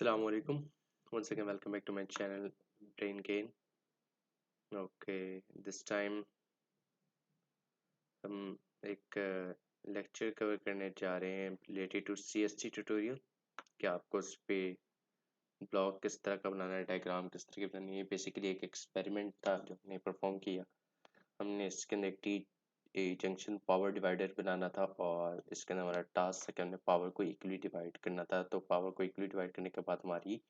Assalamu alaikum. Once again, welcome back to my channel, Brain Gain. Okay, this time हम एक lecture cover करने जा रहे हैं रिलेटेड टू CST ट्यूटोरियल कि आपको उस पे ब्लॉग किस तरह का बनाना है, डायग्राम किस तरह की बनानी है। बेसिकली एक एक्सपेरिमेंट था जो हमने परफॉर्म किया। हमने इसके अंदर एक टी जंक्शन पावर डिवाइडर बनाना था और इसके अंदर हमारा टास्क था कि हमने पावर को इक्वली डिवाइड करना था। तो पावर को इक्वली डिवाइड करने के बाद हमारी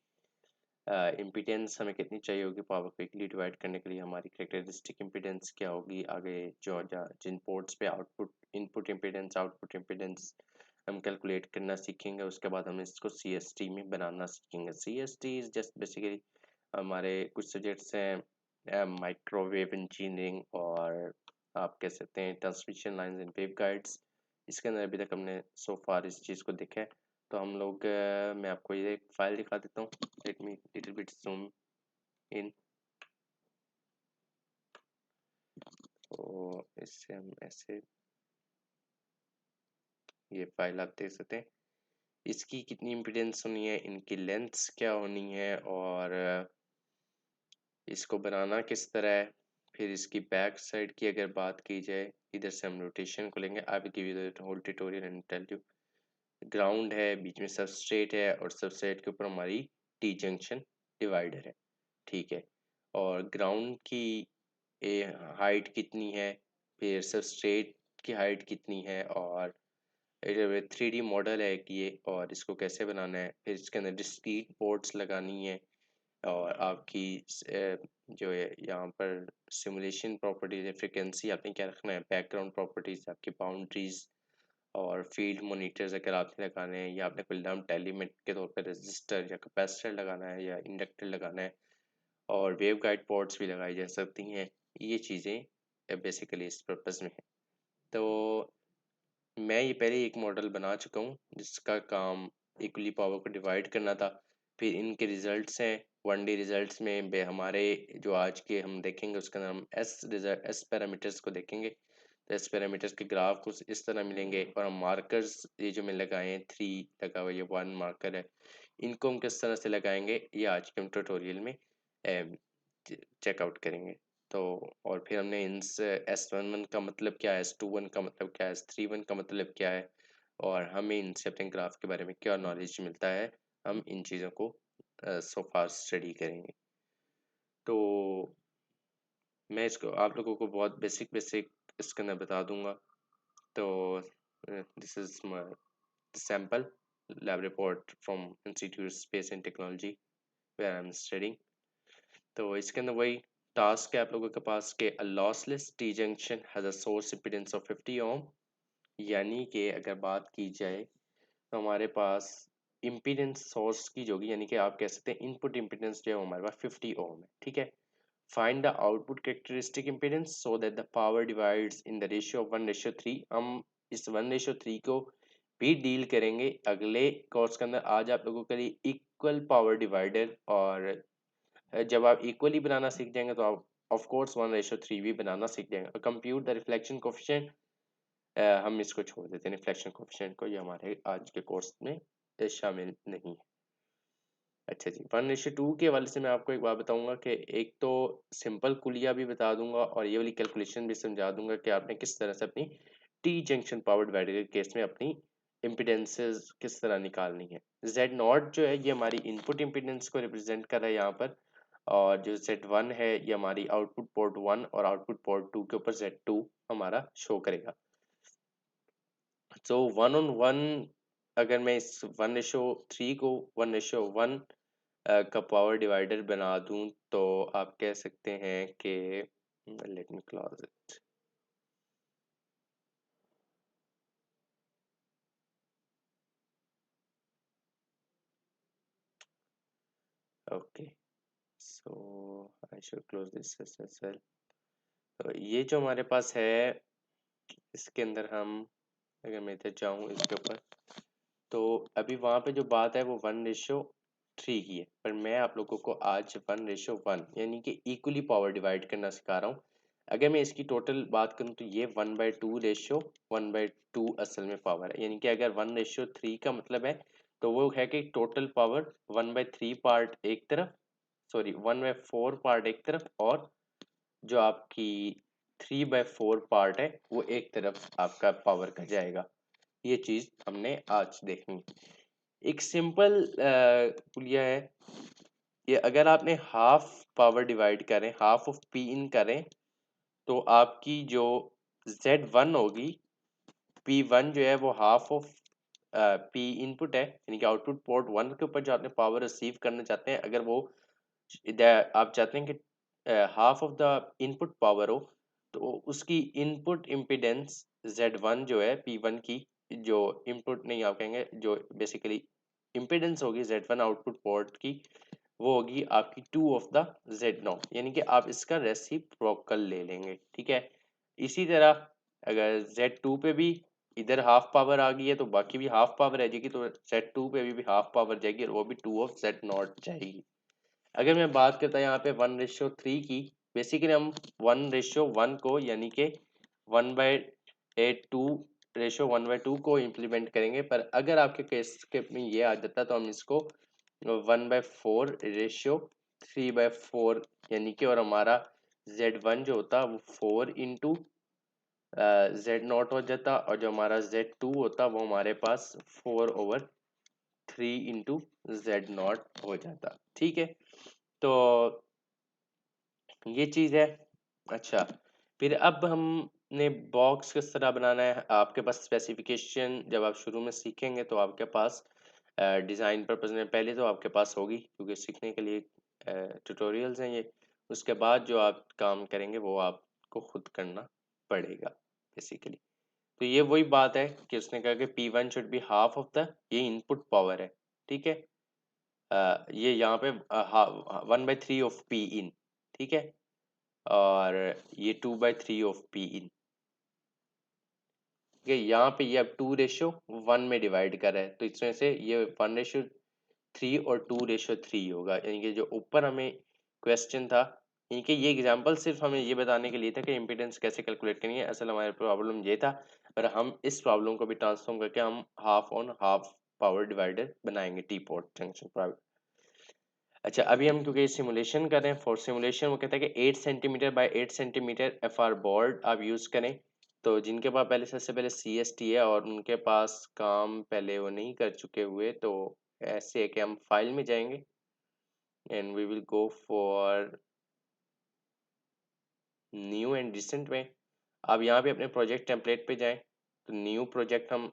इम्पीडेंस हमें कितनी चाहिए होगी पावर को इक्वली डिवाइड करने के लिए, हमारी कैरेक्टरिस्टिक इम्पीडेंस क्या होगी, आगे जो जिन पोर्ट्स पे output input impedance output impedance हम कैलकुलेट करना सीखेंगे। उसके बाद हम इसको CST में बनाना सीखेंगे। CST इज जस्ट बेसिकली हमारे कुछ सब्जेक्ट्स हैं, माइक्रोवेव इंजीनियरिंग और आप कह सकते हैं transmission lines and wave guides. इसके अंदर अभी तक हमने सो फार इस चीज़ को देखा है। तो हम लोग मैं आपको ये एक फाइल दिखा देता हूँ। Let me little bit zoom in. तो इससे हम ऐसे ये फाइल आप देख सकते हैं। इसकी कितनी इम्पीडेंस होनी है, इनकी लेंथ्स क्या होनी है और इसको बनाना किस तरह है। फिर इसकी बैक साइड की अगर बात की जाए, इधर से हम रोटेशन को लेंगे। I will give you the whole tutorial and tell you. Ground है, बीच में सबस्ट्रेट है और सबस्ट्रेट के ऊपर हमारी टी जंक्शन डिवाइडर है, ठीक है। और ग्राउंड की हाइट कितनी है, फिर सबस्ट्रेट की हाइट कितनी है और 3D मॉडल है कि ये, और इसको कैसे बनाना है। फिर इसके अंदर डिस्क्रीट पोर्ट्स लगानी है और आपकी जो है यहाँ पर सिमुलेशन प्रॉपर्टीज है, फ्रिक्वेंसी आपने क्या रखना है, बैकग्राउंड प्रॉपर्टीज, आपकी बाउंड्रीज और फील्ड मोनीटर्स अगर आपने लगाने हैं, या आपने कोई लम्प्ड एलिमेंट के तौर पर रेजिस्टर या कैपेसिटर लगाना है या इंडक्टर लगाना है, और वेव गाइड पोर्ट्स भी लगाई जा सकती हैं। ये चीज़ें बेसिकली इस पर्पज़ में है। तो मैं ये पहले एक मॉडल बना चुका हूँ जिसका काम इक्वली पावर को डिवाइड करना था। फिर इनके रिजल्ट्स हैं 1D रिजल्ट्स में हमारे जो आज के हम देखेंगे उसका नाम एस पैरामीटर्स को देखेंगे। तो एस पैरामीटर्स के ग्राफ कुछ इस तरह मिलेंगे और हम मार्कर्स ये जो मैं लगाए हैं 3 लगा हुआ, ये 1 मार्कर है, इनको हम किस तरह से लगाएंगे ये आज के हम ट्यूटोरियल में चेकआउट करेंगे। तो और फिर हमने इन S11 का मतलब क्या है, S21 का मतलब क्या है, S31 का मतलब क्या है और हमें इनसे अपने ग्राफ के बारे में क्या नॉलेज मिलता है, हम इन चीज़ों को सो फार स्टडी करेंगे। तो मैं इसको आप लोगों को बहुत बेसिक इसके अंदर बता दूंगा। तो this is my sample lab report from institute space and technology where I am studying. तो इसके अंदर वही टास्क है आप लोगों के पास के a lossless T junction has a source impedance of 50 ohm. यानी कि अगर बात की जाए तो हमारे पास इम्पीडेंस सोर्स की जो होगी, यानी कि आप कह सकते हैं इनपुट इम्पीडेंस जो है हमारे पास 50 ओम है, ठीक है। Find the output characteristic impedance so that the power divides in the ratio of 1:3। हम इस 1:3 को भी डील करेंगे अगले कोर्स के अंदर। आज आप लोगों के लिए इक्वल पावर डिवाइडर, और जब आप इक्वली बनाना सीख जाएंगे तो आप ऑफ कोर्स 1:3 भी बनाना सीख जाएंगे। कंप्यूट द रिफ्लेक्शन कोफिशिएंट, हम इसको छोड़ देते हैं रिफ्लेक्शन कोफिशिएंट को, ये हमारे आज के कोर्स में शामिल नहीं है। अच्छा जी, 1:2 के हवाले से मैं आपको एक बात बताऊंगा कि एक तो सिंपल कुलिया भी बता दूंगा और ये वाली कैलकुलेशन भी समझा दूंगा कि आपने किस तरह से अपनी टी जंक्शन पावर डिवाइडर के केस में अपनी इम्पिडेंसेस किस तरह निकालनी है। जेड नॉट जो है ये हमारी इनपुट इम्पिडेंस को रिप्रेजेंट कर रहा है यहाँ पर, और जो Z1 है ये हमारी आउटपुट पोर्ट 1 और आउटपुट पोर्ट 2 के ऊपर Z2 हमारा शो करेगा। सो 1:1 अगर मैं इस 1:3 को 1:1 का पावर डिवाइडर बना दूं तो आप कह सकते हैं कि let me close it. Okay, so I should close this as well. तो ये जो हमारे पास है इसके अंदर हम अगर मैं इधर जाऊँ इसके ऊपर, तो अभी वहाँ पे जो बात है वो 1:3 की है, पर मैं आप लोगों को आज 1:1 यानी कि इक्वली पावर डिवाइड करना सिखा रहा हूँ। अगर मैं इसकी टोटल बात करूँ तो ये 1/2 रेशियो 1/2 असल में पावर है, यानी कि अगर 1:3 का मतलब है तो वो है कि टोटल पावर 1/3 पार्ट एक तरफ, सॉरी 1/4 पार्ट एक तरफ, और जो आपकी 3/4 पार्ट है वो एक तरफ आपका पावर का जाएगा। ये चीज़ हमने आज देखनी। एक सिंपल पुलिया है ये, अगर आपने हाफ पावर डिवाइड करें, हाफ ऑफ पी इन करें, तो आपकी जो Z1 होगी, P1 जो है वो हाफ ऑफ पी इनपुट है, यानी कि आउटपुट पोर्ट 1 के ऊपर जो आपने पावर रिसीव करना चाहते हैं, अगर वो आप चाहते हैं कि half of the input power हो, तो उसकी इनपुट इम्पिडेंस Z1 जो है P1 की, जो इनपुट नहीं आप कहेंगे, जो बेसिकली इम्पिडेंस होगी Z1 आउटपुट पोर्ट की, वो होगी आपकी 2 ऑफ द Z0, यानी कि आप इसका रेसिप्रोकल ले लेंगे। ठीक है, इसी तरह अगर Z2 पे भी इधर हाफ पावर आ गई है तो बाकी भी हाफ पावर रह जाएगी, तो Z2 पे भी हाफ पावर जाएगी और वो भी 2 ऑफ Z0 जाएगी। अगर मैं बात करता यहाँ पे 1:3 की, बेसिकली हम 1:1 को, यानी कि 1/2 को इम्प्लीमेंट करेंगे, पर अगर आपके केस के में ये आ जाता तो हम इसको 1/4:3/4, यानी कि, और हमारा Z1 जो होता वो 4 इंटू Z0 हो जाता, और जो हमारा Z2 होता वो हमारे पास 4/3 इंटू Z0 हो जाता। ठीक है, तो ये चीज़ है। अच्छा, फिर अब हमने बॉक्स किस तरह बनाना है, आपके पास स्पेसिफिकेशन जब आप शुरू में सीखेंगे तो आपके पास डिज़ाइन पर्पज़ में पहले तो आपके पास होगी, क्योंकि सीखने के लिए ट्यूटोरियल्स हैं ये। उसके बाद जो आप काम करेंगे वो आपको खुद करना पड़ेगा बेसिकली। तो ये वही बात है कि उसने कहा कि P1 should be half of the, ये इनपुट पावर है। ठीक है, ये यहाँ पे 1/3 ऑफ पी इन, ठीक है, और ये 2/3 ऑफ पी इन। ठीक है, यहाँ पे ये अब 2:1 में डिवाइड कर रहा है, तो इसमें से ये 1:3 और 2:3 होगा, यानी कि जो ऊपर हमें क्वेश्चन था, यानी कि ये एग्जांपल सिर्फ हमें ये बताने के लिए था कि इम्पीडेंस कैसे कैलकुलेट करनी है। असल हमारे प्रॉब्लम ये था, पर हम इस प्रॉब्लम को भी ट्रांसफॉर्म करके हम half on half power divider बनाएंगे टी पोर्ट जंक्शन। अच्छा, अभी हम क्योंकि सिमुलेशन कर रहे हैं, फॉर सिमुलेशन वो कहता है कि 8 centimetre bye 8 centimetre FR board आप यूज़ करें। तो जिनके पास पहले, सबसे पहले CST है और उनके पास काम पहले वो नहीं कर चुके हुए, तो ऐसे है कि हम फाइल में जाएंगे and we will go for new and recent में। आप यहाँ पे अपने प्रोजेक्ट टेम्पलेट पे जाएं, तो न्यू प्रोजेक्ट हम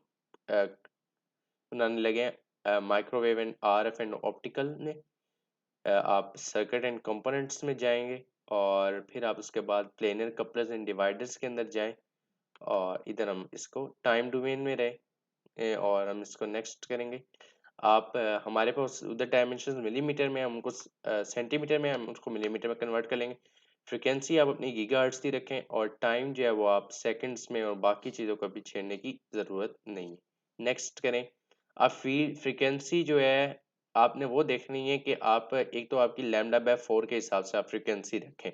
बनाने लगे हैं, microwave and RF and optical में। आप सर्किट एंड कंपोनेंट्स में जाएंगे, और फिर आप उसके बाद प्लेनर कपलर्स एंड डिवाइडर्स के अंदर जाएं, और इधर हम इसको टाइम डोमेन में रहे, और हम इसको नेक्स्ट करेंगे। आप हमारे पास उधर डायमेंशन मिलीमीटर में, हम उनको सेंटीमीटर में, हम उसको मिलीमीटर में कन्वर्ट कर लेंगे। फ्रिक्वेंसी आप अपनी गीगाहर्ट्ज़ की रखें, और टाइम जो है वो आप सेकंड्स में, और बाकी चीज़ों को भी छेड़ने की ज़रूरत नहीं है। नेक्स्ट करें। आप फ्रीक्वेंसी जो है आपने वो देखनी है कि आप एक तो आपकी λ/4 के हिसाब से आप फ्रीक्वेंसी रखें।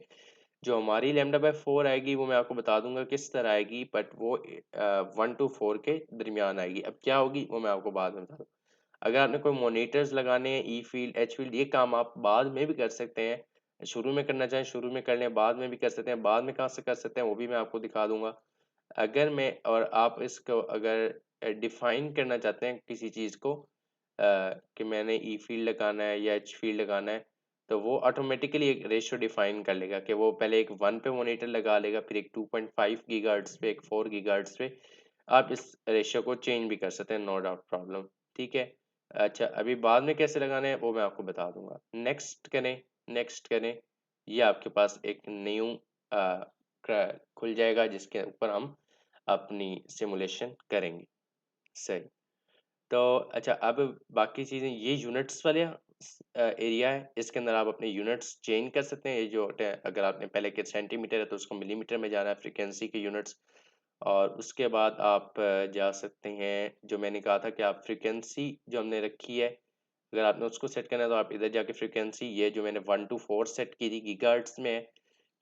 जो हमारी λ/4 आएगी वो मैं आपको बता दूंगा किस तरह आएगी, बट वो 1 to 4 के दरमियान आएगी। अब क्या होगी वो मैं आपको बाद में बता दूँ। अगर आपने कोई मोनीटर्स लगाने हैं, ई फील्ड, एच फील्ड, ये काम आप बाद में भी कर सकते हैं। शुरू में करना चाहें शुरू में कर लें, बाद में भी कर सकते हैं। बाद में कहाँ से कर सकते हैं वो भी मैं आपको दिखा दूंगा। अगर मैं, और आप इसको अगर डिफाइन करना चाहते हैं किसी चीज़ को, कि मैंने ई फील्ड लगाना है या एच फील्ड लगाना है, तो वो ऑटोमेटिकली एक रेशियो डिफाइन कर लेगा कि वो पहले एक 1 पे मॉनिटर लगा लेगा, फिर एक 2.5 गीगाहर्ट्ज़ पे, एक 4 गीगाहर्ट्ज़ पे। आप इस रेशियो को चेंज भी कर सकते हैं, नो डाउट प्रॉब्लम। ठीक है, अच्छा, अभी बाद में कैसे लगाना है वो मैं आपको बता दूंगा। नेक्स्ट करें, नेक्स्ट करें। ये आपके पास एक न्यू खुल जाएगा जिसके ऊपर हम अपनी सिमुलेशन करेंगे। सही, तो अच्छा, अब बाकी चीज़ें, ये यूनिट्स वाले एरिया है, इसके अंदर आप अपने यूनिट्स चेंज कर सकते हैं। ये जो होते हैं, अगर आपने पहले के सेंटीमीटर है तो उसको मिलीमीटर में जाना है, फ्रीक्वेंसी के यूनिट्स। और उसके बाद आप जा सकते हैं, जो मैंने कहा था कि आप फ्रीक्वेंसी जो हमने रखी है, अगर आपने उसको सेट करना है तो आप इधर जाके फ्रीक्वेंसी, ये जो मैंने 1 to 4 सेट की थी गीगाहर्ट्ज़ में है,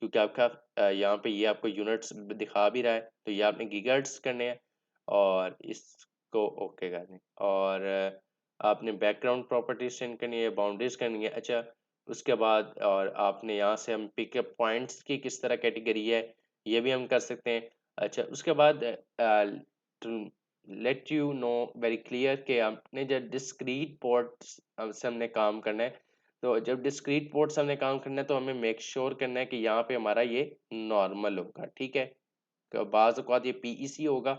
क्योंकि आपका यहाँ पे ये आपको यूनिट्स दिखा भी रहा है, तो ये आपने गीगाहर्ट्ज़ करने हैं, और इसको ओके कर दें। और आपने बैकग्राउंड प्रॉपर्टीज चेंज करनी है, बाउंड्रीज करनी है। अच्छा, उसके बाद और आपने यहाँ से हम पिकअप पॉइंट्स की किस तरह कैटेगरी है ये भी हम कर सकते हैं। अच्छा, उसके बाद to let you know very clear कि आपने जब डिस्क्रीट पोर्ट्स से हमने काम करना है, तो जब डिस्क्रीट पोर्ट से हमने काम करना है तो हमें मेक श्योर करना है कि यहाँ पे हमारा ये नॉर्मल होगा, ठीक है। तो बाज़ औक़ात ये पीईसी होगा,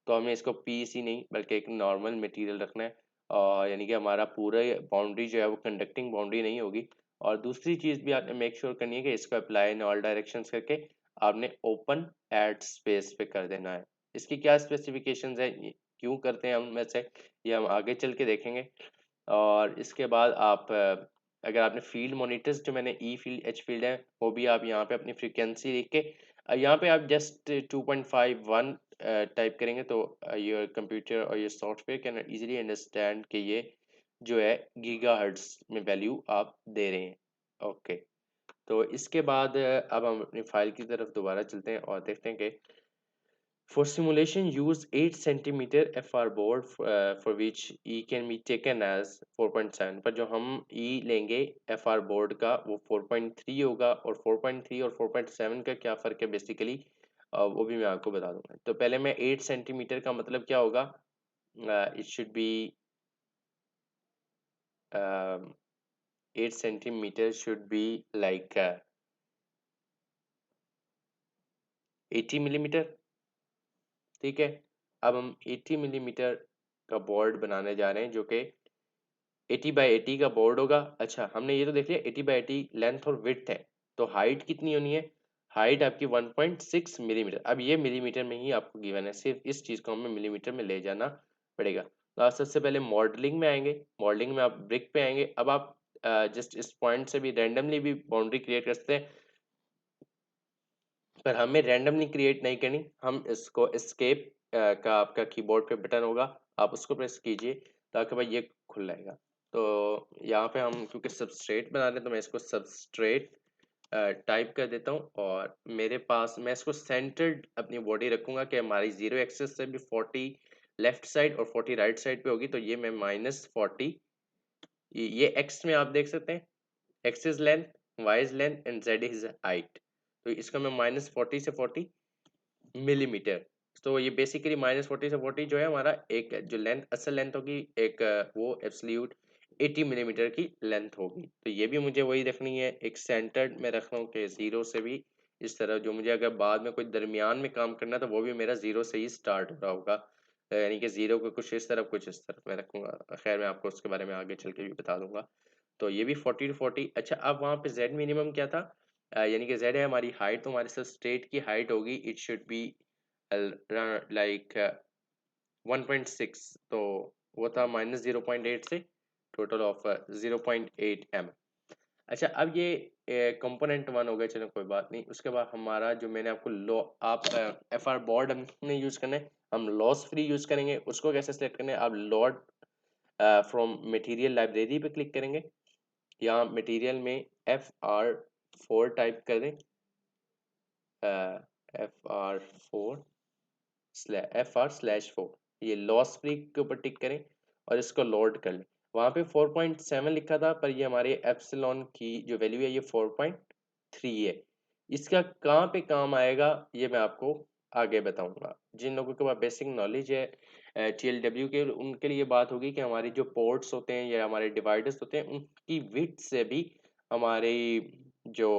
तो हमें इसको पीईसी नहीं बल्कि एक नॉर्मल मटेरियल रखना है, और यानी कि हमारा पूरा बाउंड्री जो है वो कंडक्टिंग बाउंड्री नहीं होगी। और दूसरी चीज़ भी आपने मेक श्योर करनी है कि इसको अप्लाई इन ऑल डायरेक्शंस करके आपने ओपन एट स्पेस पे कर देना है। इसकी क्या स्पेसिफिकेशंस है, क्यों करते हैं हम वैसे, ये हम आगे चल के देखेंगे। और इसके बाद आप अगर आपने फील्ड मॉनिटर्स जो मैंने ई फील्ड एच फील्ड है वो भी आप यहाँ पे अपनी फ्रीक्वेंसी लिख के यहाँ पे आप जस्ट 2.51 टाइप करेंगे तो योर कंप्यूटर और your software can easily understand कि ये जो है गीगाहर्ट्ज में वैल्यू आप दे रहे हैं। ओके, तो इसके बाद अब हम अपनी फाइल की तरफ दोबारा चलते हैं और देखते हैं कि for simulation, use 8 centimeter FR board for which E can be taken as 4.7, पर जो हम E लेंगे FR बोर्ड का वो 4.3 होगा, और 4.3 और 4.7 का क्या फ़र्क है बेसिकली वो भी मैं आपको बता दूंगा। तो पहले मैं 8 सेंटीमीटर का मतलब क्या होगा, it should be 8 centimetre should be like 80 millimetre, ठीक है। अब हम 80 मिलीमीटर का बोर्ड बनाने जा रहे हैं जो कि 80 बाई 80 का बोर्ड होगा। अच्छा, हमने ये तो देख लिया 80 बाई 80 लेंथ और विड्थ है, तो हाइट कितनी होनी है, हाइट आपकी 1.6 मिलीमीटर। अब ये मिलीमीटर में ही आपको गिवन है, सिर्फ इस चीज़ को हमें मिलीमीटर में ले जाना पड़ेगा। तो आप सबसे पहले मॉडलिंग में आएंगे, मॉडलिंग में आप ब्रिक पे आएंगे। अब आप जस्ट इस पॉइंट से भी रैंडमली भी बाउंड्री क्रिएट कर सकते हैं, पर हमें रैंडमली क्रिएट नहीं करनी, हम इसको एस्केप का आपका कीबोर्ड पे बटन होगा, आप उसको प्रेस कीजिए ताकि भाई ये खुल जाएगा। तो यहाँ पे हम क्योंकि सबस्ट्रेट बना रहे हैं तो मैं इसको सबस्ट्रेट टाइप कर देता हूँ, और मेरे पास मैं इसको सेंटर्ड अपनी बॉडी रखूँगा कि हमारी जीरो एक्सेस से भी 40 लेफ्ट साइड और 40 राइट साइड पे होगी, तो ये मैं -40, ये एक्स में आप देख सकते हैं, x is length, y is length and z is height. तो इसका मैं -40 से 40 मिलीमीटर, तो ये बेसिकली -40 से 40 जो है हमारा एक जो लेंथ असल लेंथ होगी, एक वो एब्सोल्यूट 80 मिलीमीटर की लेंथ होगी। तो ये भी मुझे वही रखनी है, एक सेंटर्ड में रख रहा हूँ कि जीरो से भी इस तरह, जो मुझे अगर बाद में कोई दरमियान में काम करना है तो वो भी मेरा जीरो से ही स्टार्ट हो रहा होगा, यानी कि जीरो को कुछ इस तरफ कुछ इस तरफ मैं रखूंगा। खैर मैं आपको उसके बारे में आगे चल के भी बता दूंगा। तो ये भी 40 टू 40। अच्छा, अब वहाँ पे जेड मिनिमम क्या था, यानी कि जेड है हमारी हाइट, तो हमारे सबस्ट्रेट की हाइट होगी, इट शुड बी लाइक 1.6, तो वो था -0.8 से टोटल ऑफ 0.8 एम। अच्छा, अब ये कंपोनेंट वन हो गया, चलो कोई बात नहीं। उसके बाद हमारा जो मैंने आपको लो आप एफ आर बोर्ड हमने यूज़ करना है, हम लॉस फ्री यूज़ करेंगे। उसको कैसे सेलेक्ट करना है, आप लॉर्ड फ्रॉम मटेरियल लाइब्रेरी पे क्लिक करेंगे, यहाँ मटेरियल में FR4 टाइप कर दें, FR4 FR/4, ये लॉस फ्री के ऊपर टिक करें और इसको लोड कर लें। वहाँ पे 4.7 लिखा था, पर ये हमारे एप्सिलॉन की जो वैल्यू है ये 4.3 है। इसका कहाँ पे काम आएगा ये मैं आपको आगे बताऊंगा। जिन लोगों के पास बेसिक नॉलेज है TLW के, उनके लिए बात होगी कि हमारी जो पोर्ट्स होते हैं या हमारे डिवाइडर्स होते हैं उनकी विड्थ से भी हमारी जो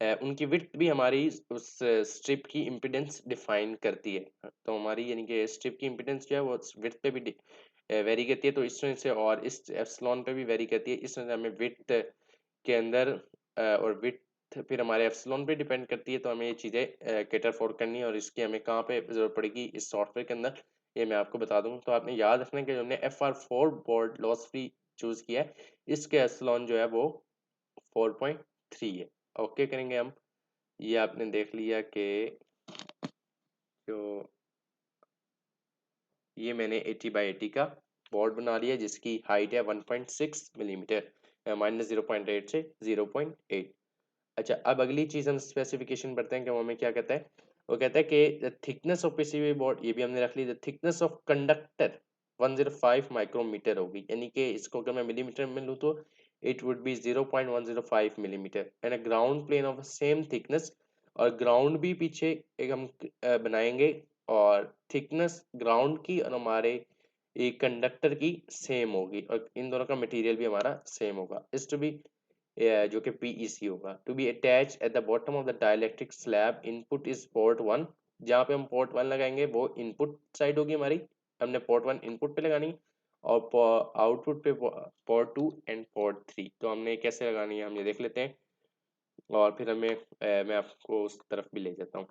उनकी विड्थ भी हमारी उस स्ट्रिप की इम्पीडेंस डिफाइन करती है। तो हमारी यानी कि स्ट्रिप की इम्पीडेंस जो है वो विड्थ पे भी वेरी करती है, तो इस तरह से, और इस एप्सिलॉन पे भी वेरी करती है। इस तरह से हमें विड्थ के अंदर और विड्थ फिर हमारे एप्सिलॉन पे डिपेंड करती है, तो हमें ये चीज़ें कैटर फॉर करनी है, और इसकी हमें कहाँ पे ज़रूरत पड़ेगी इस सॉफ्टवेयर के अंदर, ये मैं आपको बता दूँगा। तो आपने याद रखना है कि हमने FR4 board loss free choose किया है, इसके एप्सिलॉन जो है वो 4.3 है। ओके करेंगे हम। ये आपने देख लिया कि जो ये मैंने 80 बाई 80 का बोर्ड बना लिया जिसकी हाइट है 1.6 मिलीमीटर, -0.8 से 0.8। अच्छा, अब अगली चीज़ हम स्पेसिफिकेशन पढ़ते हैं कि वो हमें क्या कहता है। वो कहता है कि the thickness of PCB board, ये भी हमने रख ली, the thickness of conductor 105 micrometer होगी, यानी कि इसको अगर मैं मिलीमीटर में लूँ तो it would be 0.105 millimetre and a ground plane of same thickness. और ग्राउंड भी पीछे एक हम बनाएंगे, और थिकनेस ग्राउंड की और हमारे एक कंडक्टर की सेम होगी, और इन दोनों का मटेरियल भी हमारा सेम होगा। इस टू बी जो कि पीईसी होगा। To be attach at the bottom of the dielectric slab, input is port 1। जहाँ पे हम पोर्ट 1 लगाएंगे वो इनपुट साइड होगी हमारी, हमने पोर्ट 1 इनपुट पे लगानी, और आउटपुट पे पोर्ट 2 एंड पोर्ट 3। तो हमने कैसे लगानी है हम ये देख लेते हैं, और फिर मैं आपको उस तरफ भी ले जाता हूँ।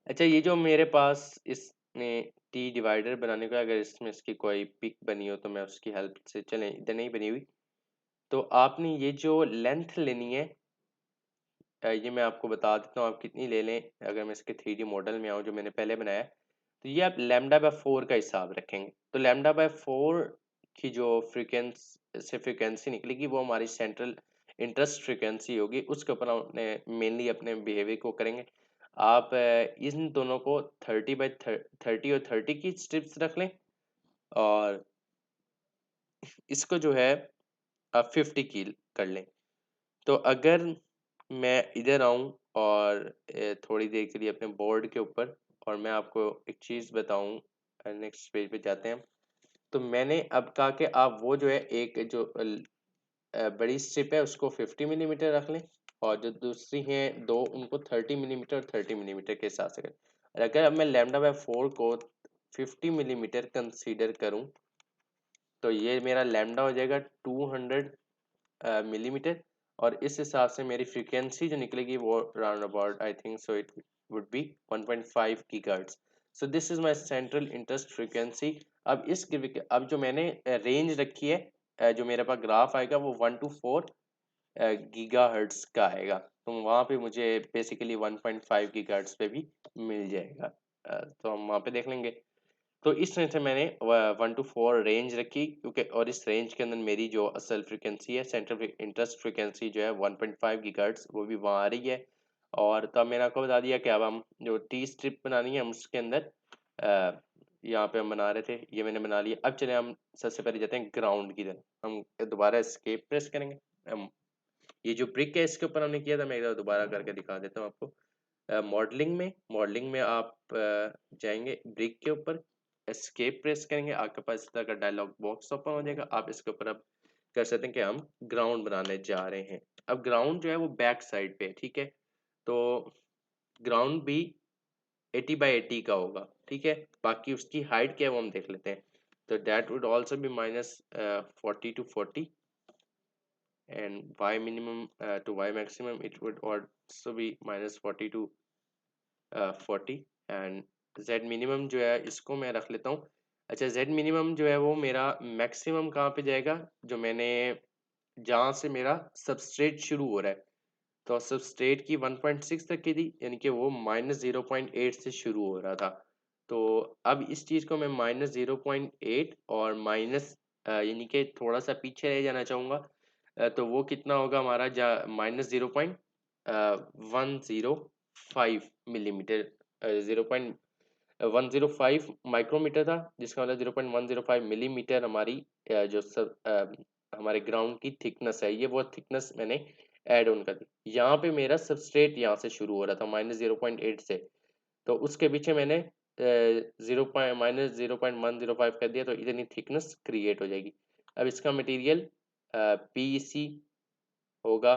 अच्छा, ये जो मेरे पास इसमें टी डिवाइडर बनाने का, अगर इसमें इसकी कोई पिक बनी हो तो मैं उसकी हेल्प से, चलें इधर नहीं बनी हुई, तो आपने ये जो लेंथ लेनी है, ये मैं आपको बता देता हूँ आप कितनी ले लें। अगर मैं इसके 3D मॉडल में आऊँ जो मैंने पहले बनाया है, तो ये आप लैम्डा बाय 4 का हिसाब रखेंगे। तो लैम्डा बाय 4 की जो फ्रिक्वेंसी निकलेगी वो हमारी सेंट्रल इंटरेस्ट फ्रिक्वेंसी होगी, उसके ऊपर अपने मेनली अपने बिहेवियर को करेंगे। आप इन दोनों को 30 और 30 की स्ट्रिप्स रख लें, और इसको जो है आप 50 की कर लें। तो अगर मैं इधर आऊं और थोड़ी देर के लिए अपने बोर्ड के ऊपर, और मैं आपको एक चीज़ बताऊं, नेक्स्ट पेज पे जाते हैं। तो मैंने अब कहा कि आप वो जो है एक जो बड़ी स्ट्रिप है उसको 50 मिलीमीटर रख लें, और जो दूसरी हैं दो उनको 30 मिलीमीटर और 30 मिलीमीटर के हिसाब से करें। और अगर अब मैं लैम्डा बाय 4 को 50 मिलीमीटर कंसीडर करूं, तो ये मेरा लैम्डा हो जाएगा 200 मिलीमीटर, और इस हिसाब से मेरी फ्रीक्वेंसी जो निकलेगी वो round about I think so it would B 1.5 gigahertz. So this is my central interest frequency. अब जो मैंने रेंज रखी है, जो मेरे पास ग्राफ आएगा वो 1 to 4 गीगाहर्ट्ज का आएगा, तो वहाँ पे मुझे बेसिकली 1.5 गीगाहर्ट्ज पे भी मिल जाएगा। तो हम वहाँ पे देख लेंगे। तो इस तरह से मैंने 1 to 4 रेंज रखी, क्योंकि और इस रेंज के अंदर मेरी जो असल फ्रिक्वेंसी है, सेंट्रल इंटरेस्ट फ्रिक्वेंसी जो है 1.5 गीगाहर्ट्ज, वो भी वहाँ आ रही है। और तब मैंने आपको बता दिया कि अब हम जो टी स्ट्रिप बनानी है हम उसके अंदर यहाँ पे हम बना रहे थे, ये मैंने बना लिया। अब चले हम सबसे पहले जाते हैं ग्राउंड की तरफ, हम दोबारा एस्केप प्रेस करेंगे। हम ये जो ब्रिक है इसके ऊपर हमने किया था, मैं एक बार दोबारा करके दिखा देता हूँ आपको। मॉडलिंग में आप जाएंगे ब्रिक के ऊपर, एस्केप प्रेस करेंगे, आपके पास इस तरह का डायलॉग बॉक्स ओपन हो जाएगा। आप इसके ऊपर अब कर सकते हैं कि हम ग्राउंड बनाने जा रहे हैं। अब ग्राउंड जो है वो बैक साइड पे है, ठीक है। तो ग्राउंड भी 80 बाई 80 का होगा, ठीक है। बाकी उसकी हाइट क्या है वो हम देख लेते हैं। तो that would also be minus 40 to 40, and y minimum to y maximum it would also be minus 40 to 40, and z minimum जो है इसको मैं रख लेता हूँ। अच्छा, z मिनिमम जो है वो मेरा मैक्सिमम कहाँ पे जाएगा, जो मैंने जहाँ से मेरा सबस्ट्रेट शुरू हो रहा है, तो सबस्ट्रेट की 1.6 तक की थी, यानी कि वो -0.8 से शुरू हो रहा था। तो अब इस चीज़ को मैं -0.8 और माइनस यानी कि थोड़ा सा पीछे रह जाना चाहूँगा। तो वो कितना होगा हमारा, -0.105 मिलीमीटर, 0.105 माइक्रोमीटर था, जिसका मतलब 0.105 मिलीमीटर हमारी हमारे ग्राउंड की थिकनेस है। ये वो थिकनेस मैंने ऐड ऑन कर दी। यहाँ पे मेरा सबस्ट्रेट यहाँ से शुरू हो रहा था -0.8 से, तो उसके पीछे मैंने -0.105 कर दिया, तो इतनी थिकनेस क्रिएट हो जाएगी। अब इसका मटेरियल पीईसी होगा।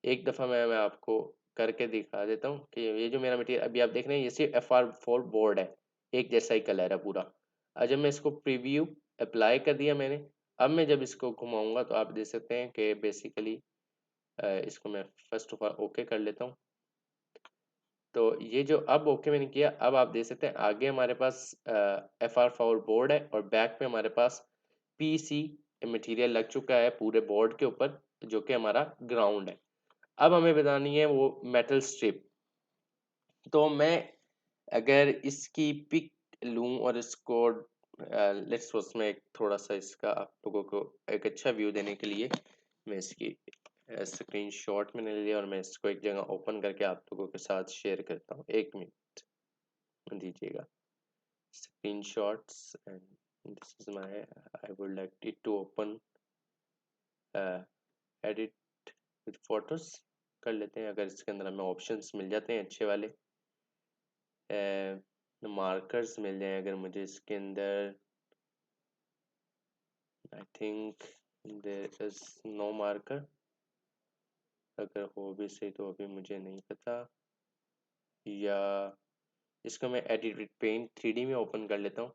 एक दफ़ा मैं आपको करके दिखा देता हूँ कि ये जो मेरा मटेरियल अभी आप देख रहे हैं, ये सिर्फ FR4 बोर्ड है, एक जैसा ही कलर है पूरा। अब जब मैं इसको प्रीव्यू अप्लाई कर दिया मैंने, अब मैं जब इसको घुमाऊंगा तो आप देख सकते हैं कि बेसिकली इसको मैं फर्स्ट ऑफ ऑल ओके कर लेता हूँ। तो ये जो अब ओके मैंने किया, अब आप देख सकते हैं आगे हमारे पास FR4 बोर्ड है, और बैक पे हमारे पास पीसी मटेरियल लग चुका है पूरे बोर्ड के ऊपर, जो कि हमारा ग्राउंड है। अब हमें बतानी है वो मेटल स्ट्रिप। तो मैं अगर इसकी पिक लूं और इसको लेट्स उसमें एक थोड़ा सा इसका आप लोगों को एक अच्छा व्यू देने के लिए मैं इसकी स्क्रीनशॉट मैंने लिया, और मैं इसको एक जगह ओपन करके आप लोगों के साथ शेयर करता हूँ। एक मिनट दीजिएगा। screenshots and this is my I would like it to open edit with photos कर लेते हैं। अगर इसके अंदर हमें ऑप्शंस मिल जाते हैं अच्छे वाले, मार्कर्स मिल जाएं अगर मुझे इसके अंदर, I think there is no marker, अगर हो भी सही तो अभी मुझे नहीं पता, या इसको मैं एडिट विद पेंट 3D में ओपन कर लेता हूँ।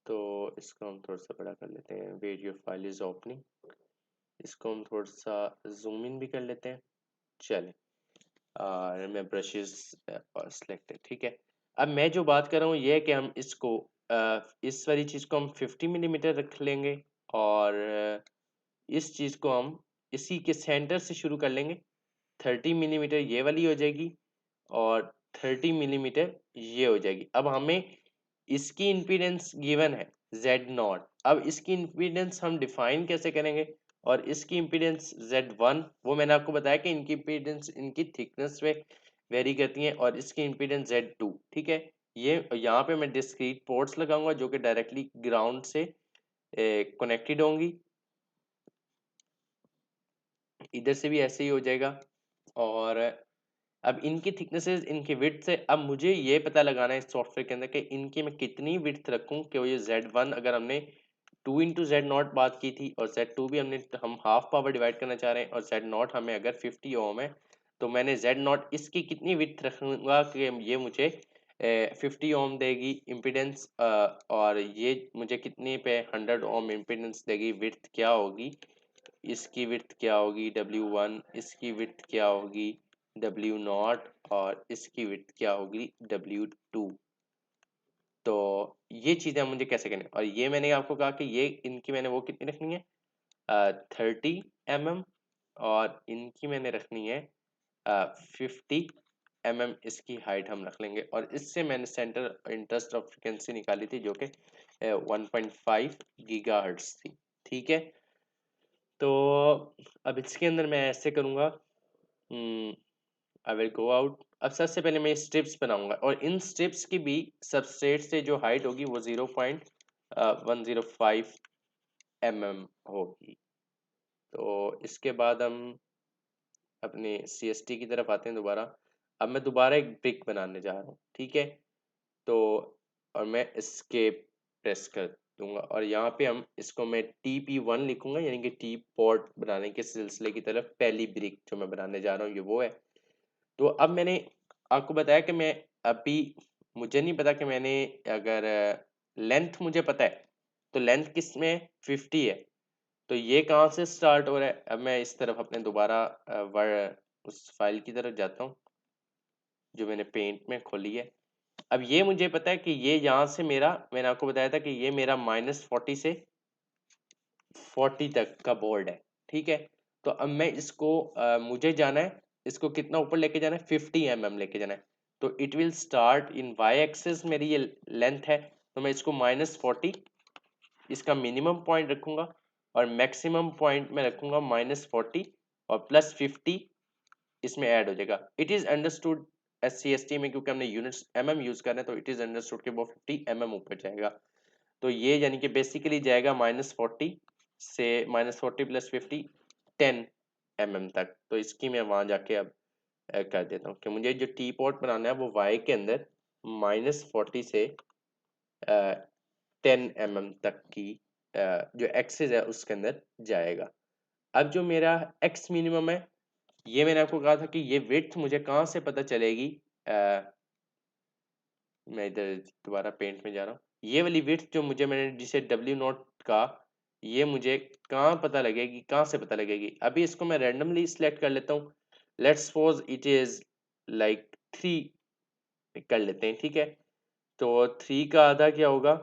तो इसको हम थोड़ा सा बड़ा कर लेते हैं, where your file is opening, इसको हम थोड़ा सा जूम इन भी कर लेते हैं। चले और मैं ब्रशेस और सिलेक्टेड, ठीक है। अब मैं जो बात कर रहा हूँ ये है कि हम इसको इस वाली चीज़ को हम 50 मिलीमीटर रख लेंगे और इस चीज़ को हम इसी के सेंटर से शुरू कर लेंगे। 30 मिलीमीटर ये वाली हो जाएगी और 30 मिलीमीटर ये हो जाएगी। अब हमें इसकी इम्पीडेंस गिवन है Z0। अब इसकी इम्पीडेंस हम डिफाइन कैसे करेंगे, और इसकी इम्पीडेंस Z1, वो मैंने आपको बताया कि इनकी इम्पीडेंस इनकी थिकनेस पे वेरी करती है, और इसकी इम्पीडेंस Z2, ठीक है। ये यहाँ पे मैं डिस्क्रीट पोर्ट्स लगाऊंगा जो कि डायरेक्टली ग्राउंड से कनेक्टेड होंगी, इधर से भी ऐसे ही हो जाएगा। और अब इनकी थिकनेसेस इनकी विड्थ से अब मुझे ये पता लगाना है इस सॉफ्टवेयर के अंदर कि इनकी मैं कितनी विड्थ रखूं कि वो ये Z1, अगर हमने 2 इंटू Z0 बात की थी और Z2 भी हम हाफ पावर डिवाइड करना चाह रहे हैं, और Z0 हमें अगर 50 ओम है तो मैंने Z0 इसकी कितनी विड्थ रखूंगा कि ये मुझे 50 ओम देगी इम्पीडेंस, और ये मुझे कितनी पे 100 ओम इम्पीडेंस देगी, विड्थ क्या होगी, इसकी विड्थ क्या होगी W1, इसकी विड्थ क्या होगी W0, और इसकी विड्थ क्या होगी W2। तो ये चीज़ें मुझे कैसे करनी है, और ये मैंने आपको कहा कि ये इनकी मैंने वो कितनी रखनी है 30 mm, और इनकी मैंने रखनी है 50 mm, इसकी हाइट हम रख लेंगे। और इससे मैंने सेंटर इंटरेस्ट ऑफ फ्रिक्वेंसी निकाली थी जो कि 1.5 गीगाहर्ट्ज थी, ठीक है। तो अब इसके अंदर मैं ऐसे करूँगा, आई विल गो आउट। अब सबसे पहले मैं स्ट्रिप्स बनाऊंगा, और इन स्ट्रिप्स की भी सबस्ट्रेट से जो हाइट होगी वो 0.105 mm होगी। तो इसके बाद हम अपने CST की तरफ आते हैं दोबारा। अब मैं दोबारा एक ब्रिक बनाने जा रहा हूँ, ठीक है। तो और मैं एस्केप प्रेस कर दूंगा, और यहाँ पे हम इसको मैं TP1 लिखूंगा, यानी कि टी पॉट बनाने के सिलसिले की तरफ पहली ब्रिक जो मैं बनाने जा रहा हूँ ये वो है। तो अब मैंने आपको बताया कि मैं अभी मुझे नहीं पता कि मैंने अगर लेंथ मुझे पता है तो लेंथ किस में 50 है, तो ये कहाँ से स्टार्ट हो रहा है। अब मैं इस तरफ अपने दोबारा उस फाइल की तरफ जाता हूँ जो मैंने पेंट में खोली है। अब ये मुझे पता है कि ये यहाँ से मेरा, मैंने आपको बताया था कि ये मेरा -40 से 40 तक का बोर्ड है, ठीक है। तो अब मैं इसको मुझे जाना है, इसको कितना ऊपर लेके जाना है 50 mm लेके जाना है। तो it will start in y axis, मेरी ये लेंथ है, तो मैं इसको -40 इसका मिनिमम पॉइंट रखूंगा, और मैक्सिमम पॉइंट में रखूंगा -40, और +50 इसमें ऐड हो जाएगा। इट इज अंडरस्टूड SCST में, क्योंकि हमने यूनिट्स mm यूज कर रहे हैं, तो इट इज अंडरस्टूड कि वो 50 mm ऊपर जाएगा। तो ये यानी कि बेसिकली जाएगा -40 से -40 + 50 10 mm तक। तो इसकी मैं वहां जाके अब कर देता हूँ कि मुझे जो टी पॉट बनाना है वो y के अंदर -40 से 10 mm तक की जो एक्सिस है उसके अंदर जाएगा। अब जो मेरा x मिनिमम है, ये मैंने आपको कहा था कि ये विड्थ मुझे कहाँ से पता चलेगी, मैं इधर दोबारा पेंट में जा रहा हूँ। ये वाली विड्थ जो मुझे मैंने जिसे W0 का, ये मुझे कहाँ पता लगेगी, कहाँ से पता लगेगी। अभी इसको मैं रैंडमली सिलेक्ट कर लेता हूँ। Let's suppose it is like 3 कर लेते हैं, ठीक है। तो 3 का आधा क्या होगा,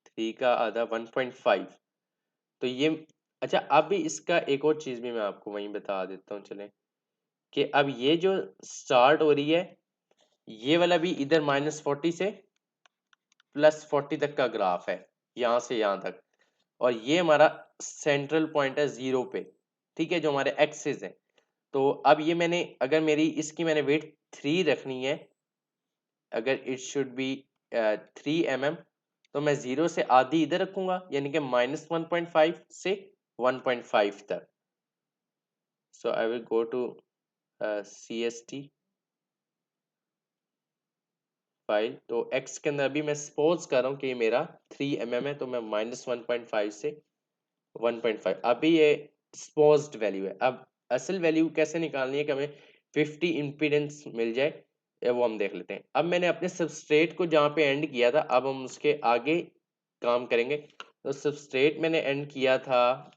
3 का आधा 1.5। तो ये अच्छा, अब भी इसका एक और चीज भी मैं आपको वहीं बता देता हूँ, चलें, कि अब ये जो स्टार्ट हो रही है ये वाला भी इधर -40 से +40 तक का ग्राफ है, यहाँ से यहाँ तक, और ये हमारा सेंट्रल पॉइंट है 0 पे, ठीक है, जो हमारे एक्सिस है। तो अब ये मैंने अगर मेरी इसकी मैंने वेट 3 रखनी है, अगर इट शुड बी 3 mm, तो मैं 0 से आधी इधर रखूंगा, यानी कि -1.5 से 1.5 तक। So I will go to CST file. तो x के अंदर अभी मैं सपोज कर रहा हूँ कि ये मेरा 3 mm है, तो मैं -1.5 से 1.5, अभी ये सपोज्ड वैल्यू है। अब असल वैल्यू कैसे निकालनी है कि हमें 50 इम्पीडेंस मिल जाए, वो हम देख लेते हैं। अब मैंने अपने सबस्ट्रेट को जहाँ पे एंड किया था, अब हम उसके आगे काम करेंगे। तो सबस्ट्रेट मैंने एंड किया था